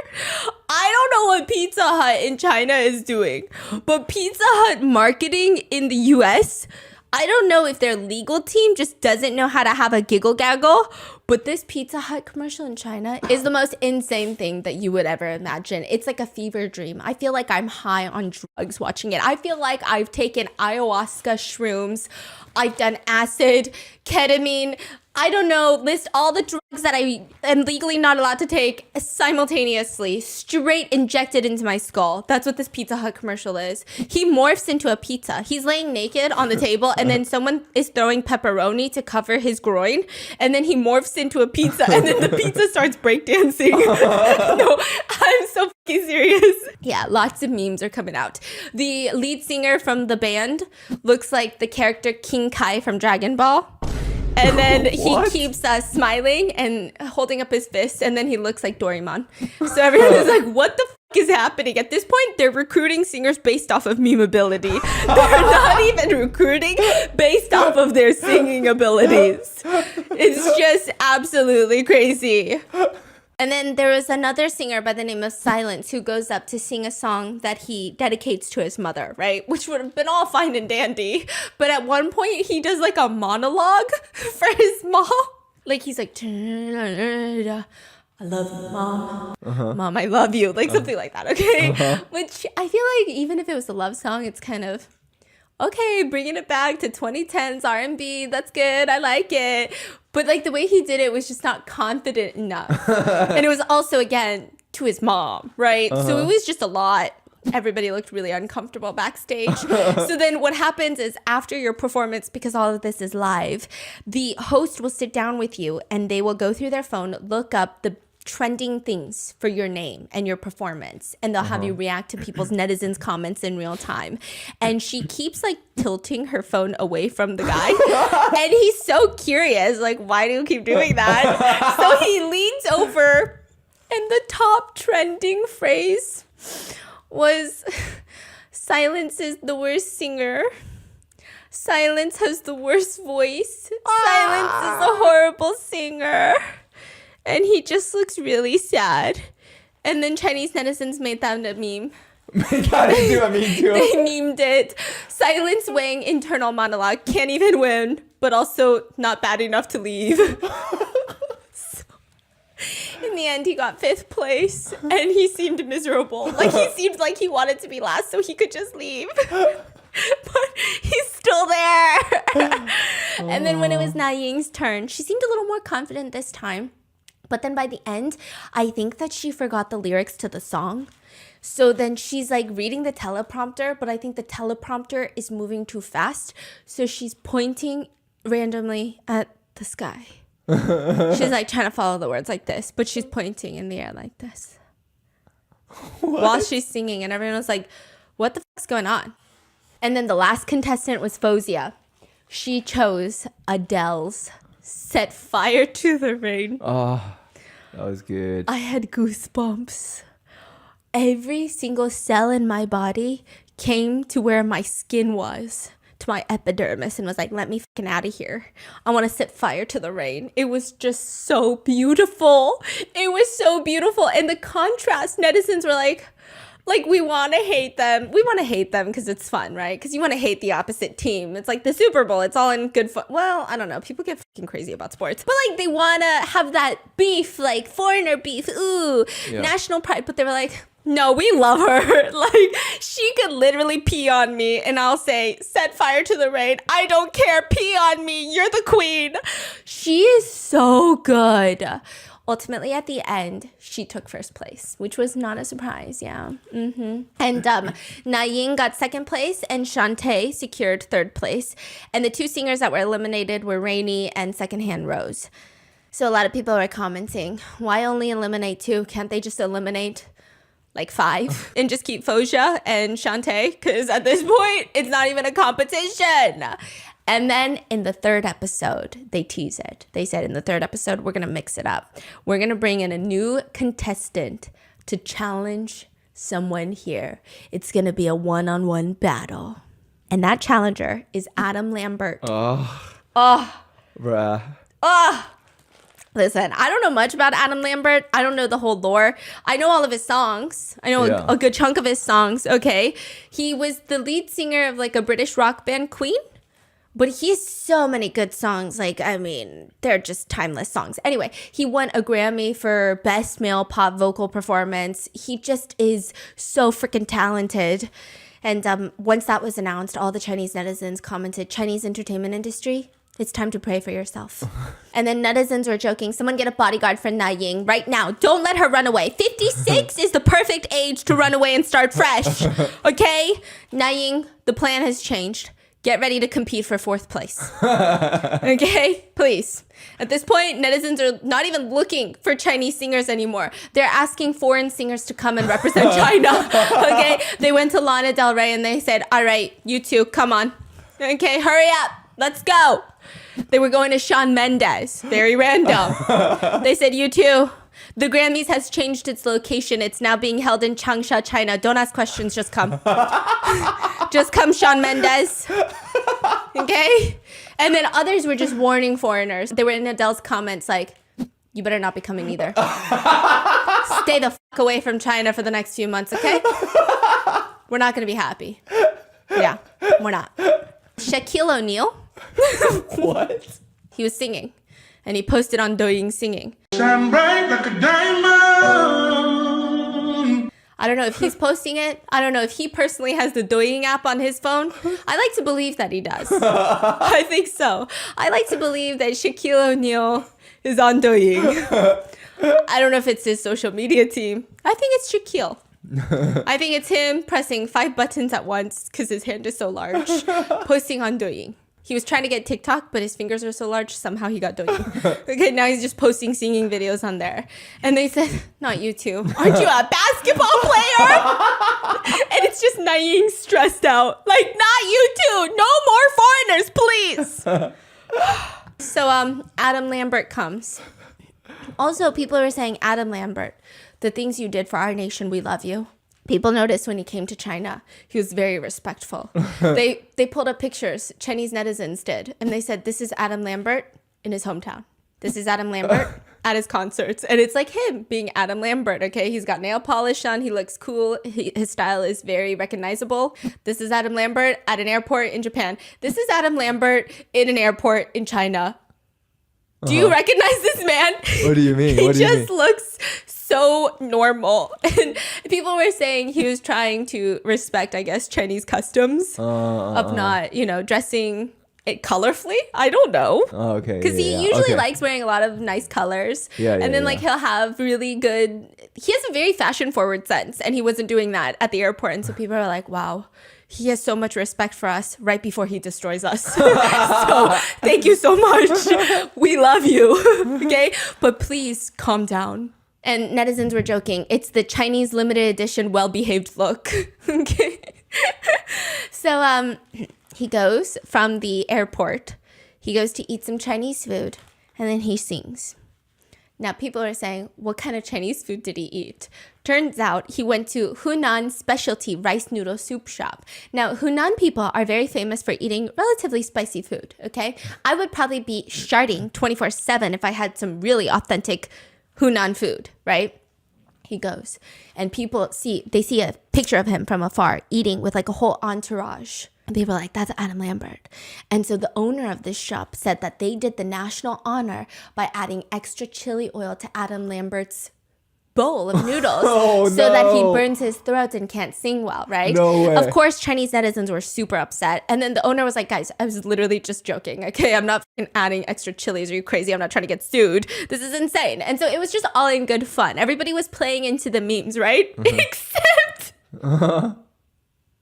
I don't know what Pizza Hut in China is doing, but Pizza Hut marketing in the US, I don't know if their legal team just doesn't know how to have a giggle gaggle, but this Pizza Hut commercial in China is the most insane thing that you would ever imagine. It's like a fever dream. I feel like I'm high on drugs watching it. I feel like I've taken ayahuasca, shrooms, I've done acid, ketamine, I don't know, list all the drugs that I am legally not allowed to take simultaneously, straight injected into my skull. That's what this Pizza Hut commercial is. He morphs into a pizza. He's laying naked on the table, and then someone is throwing pepperoni to cover his groin, and then he morphs into a pizza, and then the pizza starts breakdancing. No, I'm so fucking serious. Yeah, lots of memes are coming out. The lead singer from the band looks like the character King Kai from Dragon Ball. And then he keeps smiling and holding up his fist, and then he looks like Doraemon. So everyone is like, what the fuck is happening? At this point, they're recruiting singers based off of meme ability. They're not even recruiting based off of their singing abilities. It's just absolutely crazy. And then there was another singer by the name of Silence who goes up to sing a song that he dedicates to his mother, right? Which would have been all fine and dandy. But at one point, he does like a monologue for his mom. Like he's like, I love you, Mom. Mom, I love you. Like something like that, okay? Which I feel like even if it was a love song, it's kind of, okay, bringing it back to 2010s R&B. That's good. I like it. But like the way he did it was just not confident enough. And it was also, again, to his mom, right? So it was just a lot. Everybody looked really uncomfortable backstage. So then what happens is after your performance, because all of this is live, the host will sit down with you and they will go through their phone, look up the trending things for your name and your performance, and they'll have you react to people's netizens comments in real time. And she keeps like tilting her phone away from the guy, and he's so curious, like, why do you keep doing that? So he leans over, and the top trending phrase was, Silence is the worst singer, Silence has the worst voice, Silence is a horrible singer. And he just looks really sad. And then Chinese netizens made that a meme. They memed it. Silence weighing internal monologue. Can't even win, but also not bad enough to leave. So, in the end, he got 5th place. And he seemed miserable. Like he seemed like he wanted to be last so he could just leave. But he's still there. And then when it was Na Ying's turn, she seemed a little more confident this time. But then by the end, I think that she forgot the lyrics to the song. So then she's like reading the teleprompter, but I think the teleprompter is moving too fast. So she's pointing randomly at the sky. She's like trying to follow the words like this, but she's pointing in the air like this. While she's singing, and everyone was like, what the fuck's going on? And then the last contestant was Fozia. She chose Adele's Set Fire to the Rain. Oh, that was good. I had goosebumps. Every single cell in my body came to where my skin was, to my epidermis, and was like, let me fucking out of here. I want to set fire to the rain. It was just so beautiful. It was so beautiful. And the contrast, netizens were like, we want to hate them. We want to hate them because it's fun, right? Because you want to hate the opposite team. It's like the Super Bowl. It's all in good fun. Well, I don't know. People get fucking crazy about sports. But like they want to have that beef, like foreigner beef. Ooh, national pride. But they were like, no, we love her. Like she could literally pee on me and I'll say, set fire to the rain. I don't care. Pee on me. You're the queen. She is so good. Ultimately, at the end, she took 1st place, which was not a surprise, yeah. And Na Ying got 2nd place, and Shantae secured 3rd place. And the 2 singers that were eliminated were Rainy and Secondhand Rose. So a lot of people are commenting, why only eliminate 2? Can't they just eliminate like 5 and just keep Fozia and Shantae? Because at this point, it's not even a competition. And then in the 3rd episode, they tease it. They said in the 3rd episode, we're going to mix it up. We're going to bring in a new contestant to challenge someone here. It's going to be a one-on-one battle. And that challenger is Adam Lambert. Bruh. Listen, I don't know much about Adam Lambert. I don't know the whole lore. I know all of his songs. I know a good chunk of his songs, okay? He was the lead singer of like a British rock band, Queen. But he has so many good songs. Like, I mean, they're just timeless songs. Anyway, he won a Grammy for Best Male Pop Vocal Performance. He just is so freaking talented. And once that was announced, all the Chinese netizens commented, Chinese entertainment industry, it's time to pray for yourself. And then netizens were joking, someone get a bodyguard for Na Ying right now. Don't let her run away. 56 is the perfect age to run away and start fresh. Okay? Na Ying, the plan has changed. Get ready to compete for 4th place. Okay? Please. At this point, netizens are not even looking for Chinese singers anymore. They're asking foreign singers to come and represent China. Okay? They went to Lana Del Rey and they said, all right, you two, come on. Okay, hurry up. Let's go. They were going to Shawn Mendes. Very random. They said, you two, the Grammys has changed its location. It's now being held in Changsha, China. Don't ask questions, just come. Just come, Shawn Mendes. Okay? And then others were just warning foreigners. They were in Adele's comments like, you better not be coming either. Stay the fuck away from China for the next few months, okay? We're not going to be happy. Yeah, we're not. Shaquille O'Neal. What? He was singing. And he posted on Douyin singing. Shine bright like a diamond. I don't know if he's posting it. I don't know if he personally has the Douyin app on his phone. I like to believe that he does. I think so. I like to believe that Shaquille O'Neal is on Douyin. I don't know if it's his social media team. I think it's Shaquille. I think it's him pressing 5 buttons at once because his hand is so large, posting on Douyin. He was trying to get TikTok, but his fingers are so large, somehow he got Douyin. Okay, now he's just posting singing videos on there. And they said, not you two. Aren't you a basketball player? And it's just Na Ying stressed out. Like, not you two. No more foreigners, please. So Adam Lambert comes. Also, people were saying, Adam Lambert, the things you did for our nation, we love you. People noticed when he came to China, he was very respectful. They pulled up pictures, Chinese netizens did, and they said, this is Adam Lambert in his hometown. This is Adam Lambert at his concerts. And it's like him being Adam Lambert, okay? He's got nail polish on. He looks cool. His style is very recognizable. This is Adam Lambert at an airport in Japan. This is Adam Lambert in an airport in China. Do you recognize this man? What do you mean? He just looks so normal. And people were saying he was trying to respect, I guess, Chinese customs of not, dressing it colorfully. I don't know. Oh, okay. Because he usually likes wearing a lot of nice colors. And then he'll have really good, he has a very fashion forward sense. And he wasn't doing that at the airport. And so people are like, wow. He has so much respect for us right before he destroys us. So thank you so much. We love you. Okay? But please calm down. And netizens were joking. It's the Chinese limited edition well-behaved look. Okay? So he goes from the airport. He goes to eat some Chinese food. And then he sings. Now, people are saying, what kind of Chinese food did he eat? Turns out he went to Hunan specialty rice noodle soup shop. Now, Hunan people are very famous for eating relatively spicy food, okay? I would probably be sharding 24/7 if I had some really authentic Hunan food, right? He goes, and people see a picture of him from afar eating with like a whole entourage. And people are like, that's Adam Lambert. And so the owner of this shop said that they did the national honor by adding extra chili oil to Adam Lambert's bowl of noodles that he burns his throat and can't sing well, right? No way. Of course, Chinese netizens were super upset. And then the owner was like, guys, I was literally just joking, okay? I'm not adding extra chilies. Are you crazy? I'm not trying to get sued. This is insane. And so it was just all in good fun. Everybody was playing into the memes, right? Mm-hmm. Except...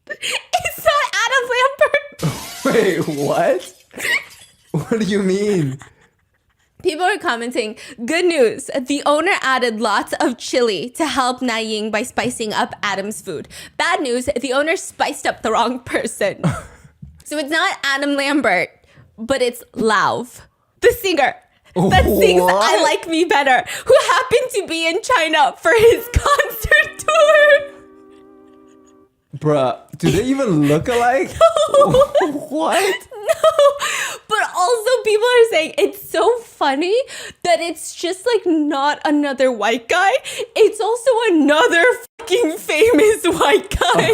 It's not Adam Lambert. Wait, what? What do you mean? People are commenting, good news, the owner added lots of chili to help Na Ying by spicing up Adam's food. Bad news, the owner spiced up the wrong person. So it's not Adam Lambert, but it's Lauv, the singer that sings I Like Me Better, who happened to be in China for his concert tour. Bruh, do they even look alike? What? But also people are saying it's so funny that it's just like not another white guy. It's also another fucking famous white guy.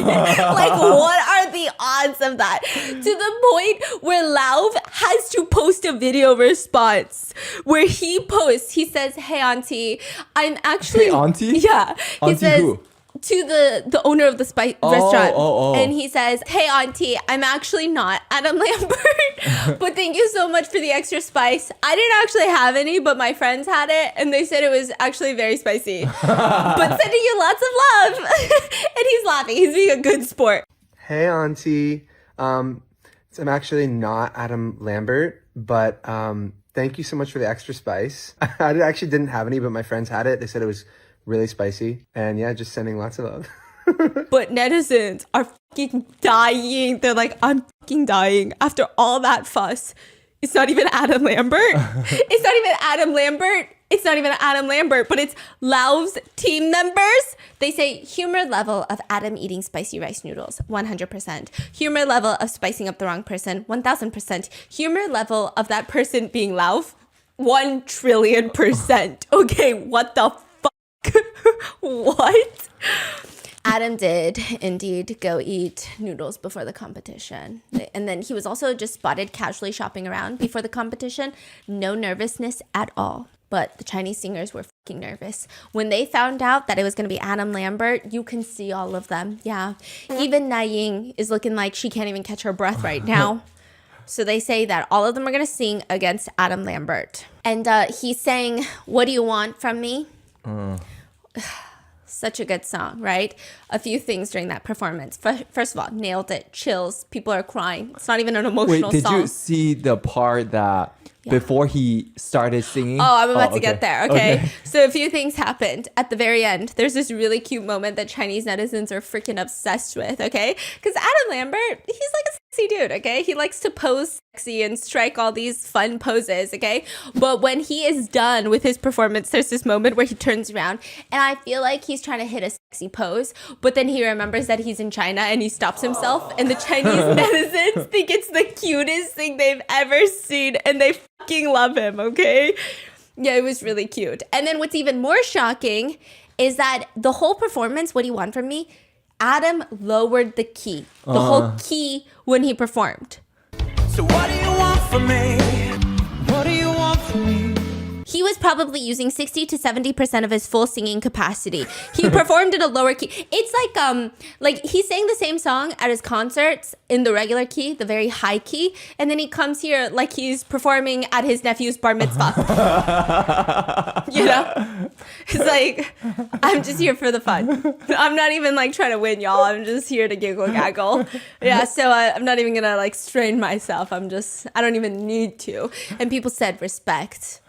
Like, what are the odds of that? To the point where Lauv has to post a video response where he posts, he says, "Hey auntie, I'm actually..." Hey, auntie? Yeah. He Auntie says... who? To the owner of the restaurant. Oh. And he says, "Hey auntie, I'm actually not Adam Lambert, but thank you so much for the extra spice. I didn't actually have any, but my friends had it and they said it was actually very spicy. But sending you lots of love." And he's laughing. He's being a good sport. Hey, auntie. I'm actually not Adam Lambert, but thank you so much for the extra spice. I actually didn't have any, but my friends had it. They said it was really spicy. And yeah, just sending lots of love. But netizens are fucking dying. They're like, "I'm fucking dying after all that fuss. It's not even Adam Lambert. It's not even Adam Lambert. It's not even Adam Lambert, but it's Lauv's team members." They say humor level of Adam eating spicy rice noodles, 100%. Humor level of spicing up the wrong person, 1000%. Humor level of that person being Lauv, 1,000,000,000,000%. Okay, what the fuck? What? Adam did indeed go eat noodles before the competition. And then he was also just spotted casually shopping around before the competition. No nervousness at all. But the Chinese singers were fucking nervous. When they found out that it was going to be Adam Lambert, you can see all of them. Yeah. Even Na Ying is looking like she can't even catch her breath right now. So they say that all of them are going to sing against Adam Lambert. And he's saying, "What do you want from me?" Such a good song, right? A few things during that performance. First of all, nailed it. Chills. People are crying. It's not even an emotional Wait, did song. you see the part that before he started singing? Oh, I'm about to get there. Okay. Okay. So a few things happened at the very end. There's this really cute moment that Chinese netizens are freaking obsessed with. Okay. Because Adam Lambert, he's like a sexy dude. Okay. He likes to pose sexy and strike all these fun poses. Okay. But when he is done with his performance, there's this moment where he turns around and I feel like he's trying to hit a sexy pose, but then he remembers that he's in China and he stops himself, and the Chinese netizens think it's the cutest thing they've ever seen and they fucking love him. Okay. Yeah, it was really cute. And then what's even more shocking is that the whole performance, "What do you want from me?" Adam lowered the key, the whole key when he performed. So what do you want from me? What do you want from me? He was probably using 60 to 70% of his full singing capacity. He performed in a lower key. It's like he sang the same song at his concerts in the regular key, the very high key, and then he comes here like he's performing at his nephew's bar mitzvah. You know? It's like, I'm just here for the fun. I'm not even like trying to win, y'all. I'm just here to giggle gaggle. Yeah, so I'm not even gonna like strain myself. I don't even need to. And people said respect.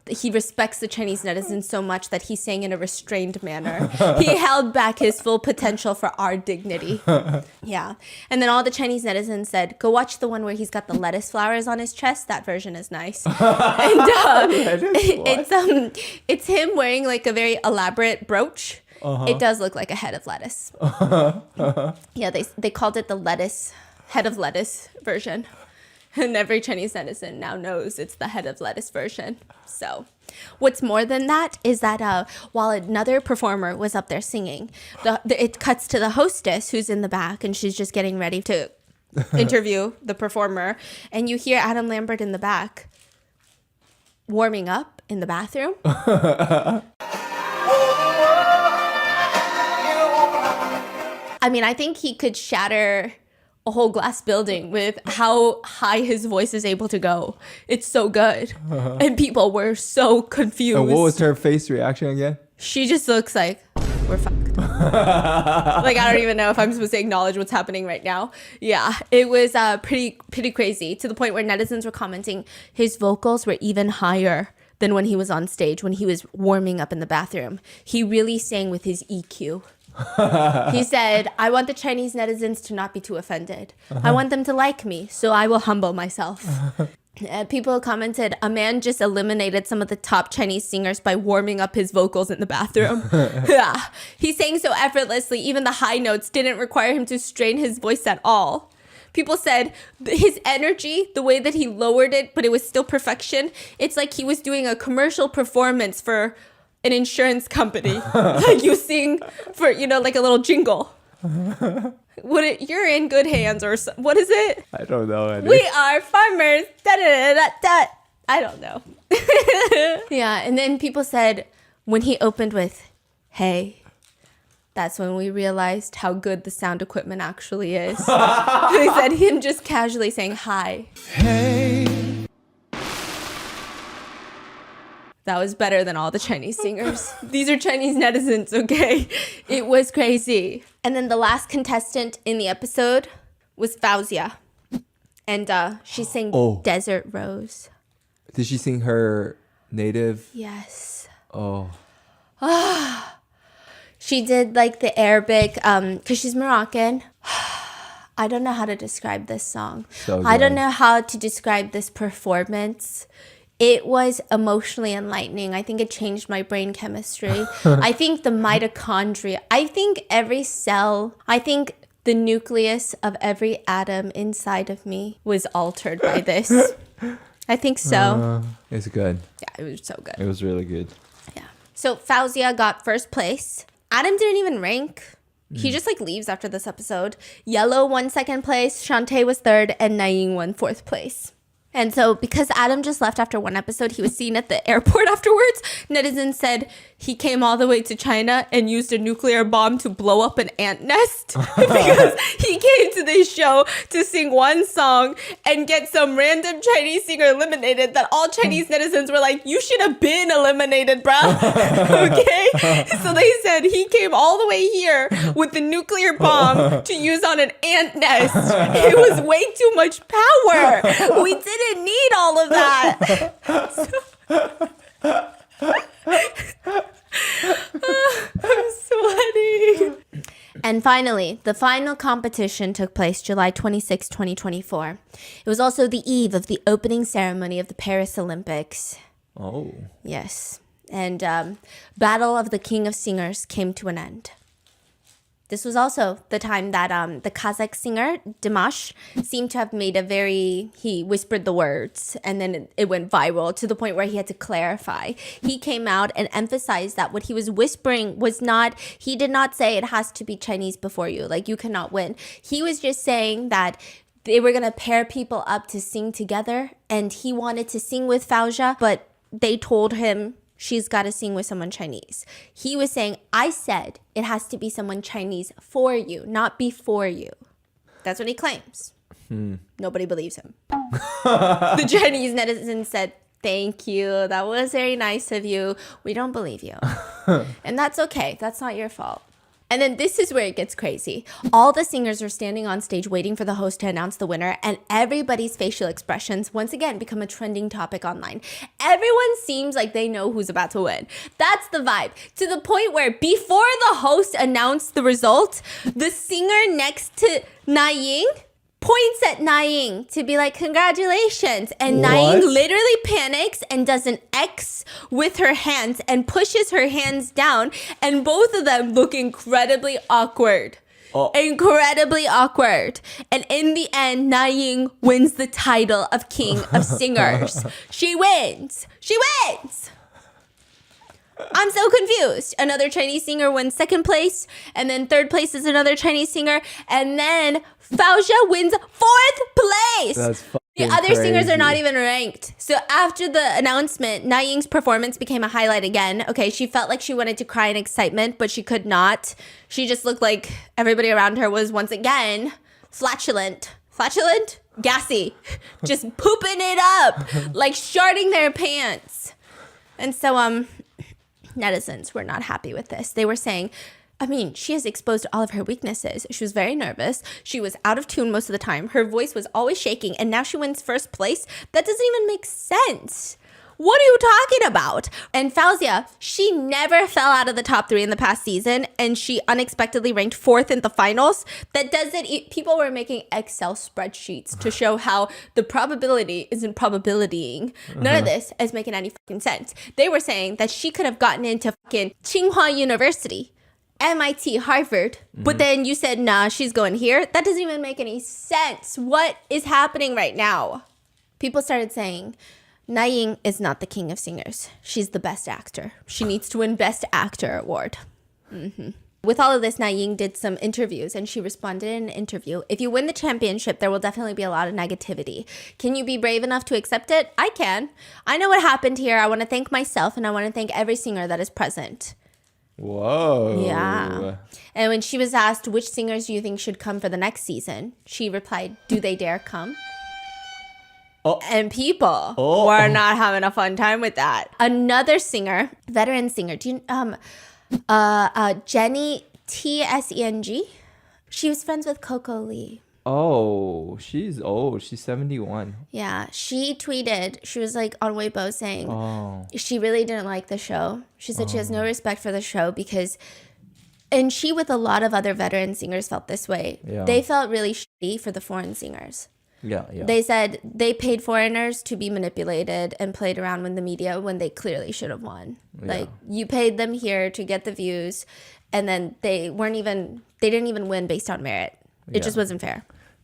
He respects the Chinese netizens so much that he sang in a restrained manner. He held back his full potential for our dignity. Yeah. And then all the Chinese netizens said, "Go watch the one where he's got the lettuce flowers on his chest. That version is nice." And it's him wearing like a very elaborate brooch. It does look like a head of lettuce. Yeah, they called it the head of lettuce version. And every Chinese netizen now knows it's the head of lettuce version. So what's more than that is that while another performer was up there singing, it cuts to the hostess who's in the back and she's just getting ready to interview the performer. And you hear Adam Lambert in the back warming up in the bathroom. I mean, I think he could shatter a whole glass building with how high his voice is able to go. It's so good. And people were so confused. And what was her face reaction again? She just looks like, we're fucked. Like, I don't even know if I'm supposed to acknowledge what's happening right now. Yeah, it was pretty crazy, to the point where netizens were commenting his vocals were even higher than when he was on stage, when he was warming up in the bathroom. He really sang with his EQ. He said, "I want the Chinese netizens to not be too offended. I want them to like me, so I will humble myself." People commented, "A man just eliminated some of the top Chinese singers by warming up his vocals in the bathroom." Yeah, he sang so effortlessly, even the high notes didn't require him to strain his voice at all. People said his energy, the way that he lowered it, but it was still perfection. It's like he was doing a commercial performance for an insurance company. Like you sing for, like a little jingle. You're in good hands or what is it? I don't know. We are farmers. Da, da, da, da, da. I don't know. Yeah, and then people said when he opened with, hey, that's when we realized how good the sound equipment actually is. They said him just casually saying hi. Hey. That was better than all the Chinese singers. These are Chinese netizens, okay? It was crazy. And then the last contestant in the episode was Fauzia. And she sang Desert Rose. Did she sing her native? Yes. Oh. She did like the Arabic, because she's Moroccan. I don't know how to describe this song. So I don't good. know how to describe this performance. It was emotionally enlightening. I think it changed my brain chemistry. I think the mitochondria, I think every cell, I think the nucleus of every atom inside of me was altered by this. I think so. It's good. Yeah, it was so good. It was really good. Yeah. So Fauzia got first place. Adam didn't even rank. He just like leaves after this episode. Yellow won second place. Shantae was third. And Naing won fourth place. And so because Adam just left after one episode, he was seen at the airport afterwards. Netizens said he came all the way to China and used a nuclear bomb to blow up an ant nest because he came to this show to sing one song and get some random Chinese singer eliminated that all Chinese netizens were like, you should have been eliminated, bruh. Okay? So they said he came all the way here with the nuclear bomb to use on an ant nest. It was way too much power. We didn't need all of that. I'm sweating. And finally, the final competition took place July 26, 2024. It was also the eve of the opening ceremony of the Paris Olympics. Oh. Yes. And Battle of the King of Singers came to an end. This was also the time that the Kazakh singer, Dimash, seemed to have made he whispered the words and then it went viral to the point where he had to clarify. He came out and emphasized that what he was whispering was he did not say it has to be Chinese before you, like you cannot win. He was just saying that they were going to pair people up to sing together and he wanted to sing with Fauzia, but they told him, she's got to sing with someone Chinese. He was saying, I said it has to be someone Chinese for you, not before you. That's what he claims. Nobody believes him. The Chinese netizens said, thank you. That was very nice of you. We don't believe you. And that's okay. That's not your fault. And then this is where it gets crazy. All the singers are standing on stage waiting for the host to announce the winner, and everybody's facial expressions once again become a trending topic online. Everyone seems like they know who's about to win. That's the vibe. To the point where before the host announced the result, the singer next to Naing points at Naing to be like, congratulations. And Naing literally panics and does an X with her hands and pushes her hands down. And both of them look incredibly awkward. Incredibly awkward. And in the end, Naing wins the title of King of Singers. She wins. She wins. I'm so confused. Another Chinese singer wins second place, and then third place is another Chinese singer, and then Fauzia wins fourth place. That's the other singers are not even ranked. So after the announcement, Naing's performance became a highlight again. Okay, she felt like she wanted to cry in excitement, but she could not. She just looked like everybody around her was once again flatulent. Flatulent? Gassy. Just pooping it up. Like sharding their pants. And so, netizens were not happy with this. They were saying, I mean, she has exposed all of her weaknesses. She was very nervous. She was out of tune most of the time. Her voice was always shaking, and now she wins first place. That doesn't even make sense. What are you talking about? And Fauzia, she never fell out of the top 3 in the past season, and she unexpectedly ranked 4th in the finals. That doesn't, people were making Excel spreadsheets to show how the probability isn't probabilitying. None of this is making any fucking sense. They were saying that she could have gotten into fucking Tsinghua University MIT, Harvard, but then you said, nah, she's going here. That doesn't even make any sense. What is happening right now? People started saying, Na Ying is not the king of singers. She's the best actor. She needs to win Best Actor award. With all of this, Na Ying did some interviews and she responded in an interview. If you win the championship, there will definitely be a lot of negativity. Can you be brave enough to accept it? I can. I know what happened here. I want to thank myself and I want to thank every singer that is present. Whoa. Yeah. And when she was asked which singers do you think should come for the next season, she replied, do they dare come? And people were not having a fun time with that. Another singer, veteran singer, do you Jenny Tseng. She was friends with Coco Lee. Oh, she's old. She's 71. Yeah, she tweeted, she was like on Weibo saying she really didn't like the show. She said she has no respect for the show because, and she with a lot of other veteran singers felt this way. Yeah. They felt really shitty for the foreign singers. Yeah. They said they paid foreigners to be manipulated and played around with the media when they clearly should have won. Yeah. Like, you paid them here to get the views, and then they didn't even win based on merit. It just wasn't fair.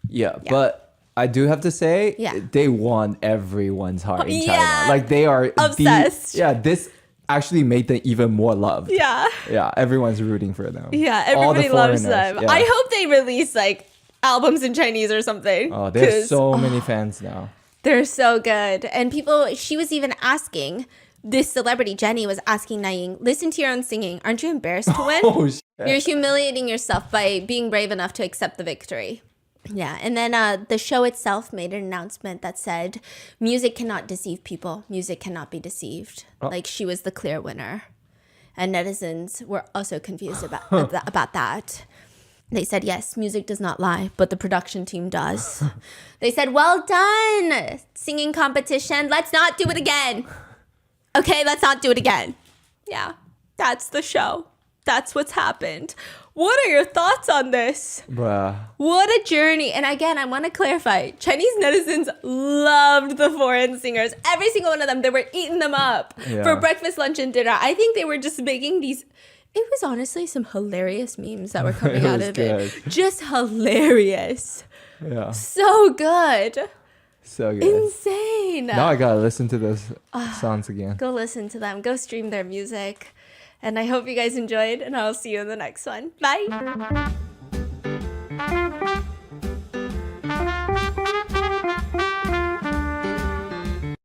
Yeah, but I do have to say, they won everyone's heart in China. Like, they are obsessed. This actually made them even more loved. Yeah, everyone's rooting for them. Yeah, everybody loves them. Yeah. I hope they release like albums in Chinese or something. Oh, there's so many fans now. They're so good. And people, she was even asking, this celebrity, Jenny, was asking Na Ying, listen to your own singing. Aren't you embarrassed to win? Oh, shit. You're humiliating yourself by being brave enough to accept the victory. Yeah, and then the show itself made an announcement that said, music cannot deceive people. Music cannot be deceived. Like, she was the clear winner. And netizens were also confused about that. They said, yes, music does not lie, but the production team does. They said, well done, singing competition. Let's not do it again. Okay, let's not do it again. Yeah, that's the show. That's what's happened. What are your thoughts on this? Bruh. What a journey. And again, I want to clarify, Chinese netizens loved the foreign singers. Every single one of them, they were eating them up for breakfast, lunch, and dinner. I think they were just making these... It was honestly some hilarious memes that were coming out of it. Just hilarious. Yeah. So good. So good. Insane. Now I gotta listen to those songs again. Go listen to them. Go stream their music. And I hope you guys enjoyed, and I'll see you in the next one. Bye.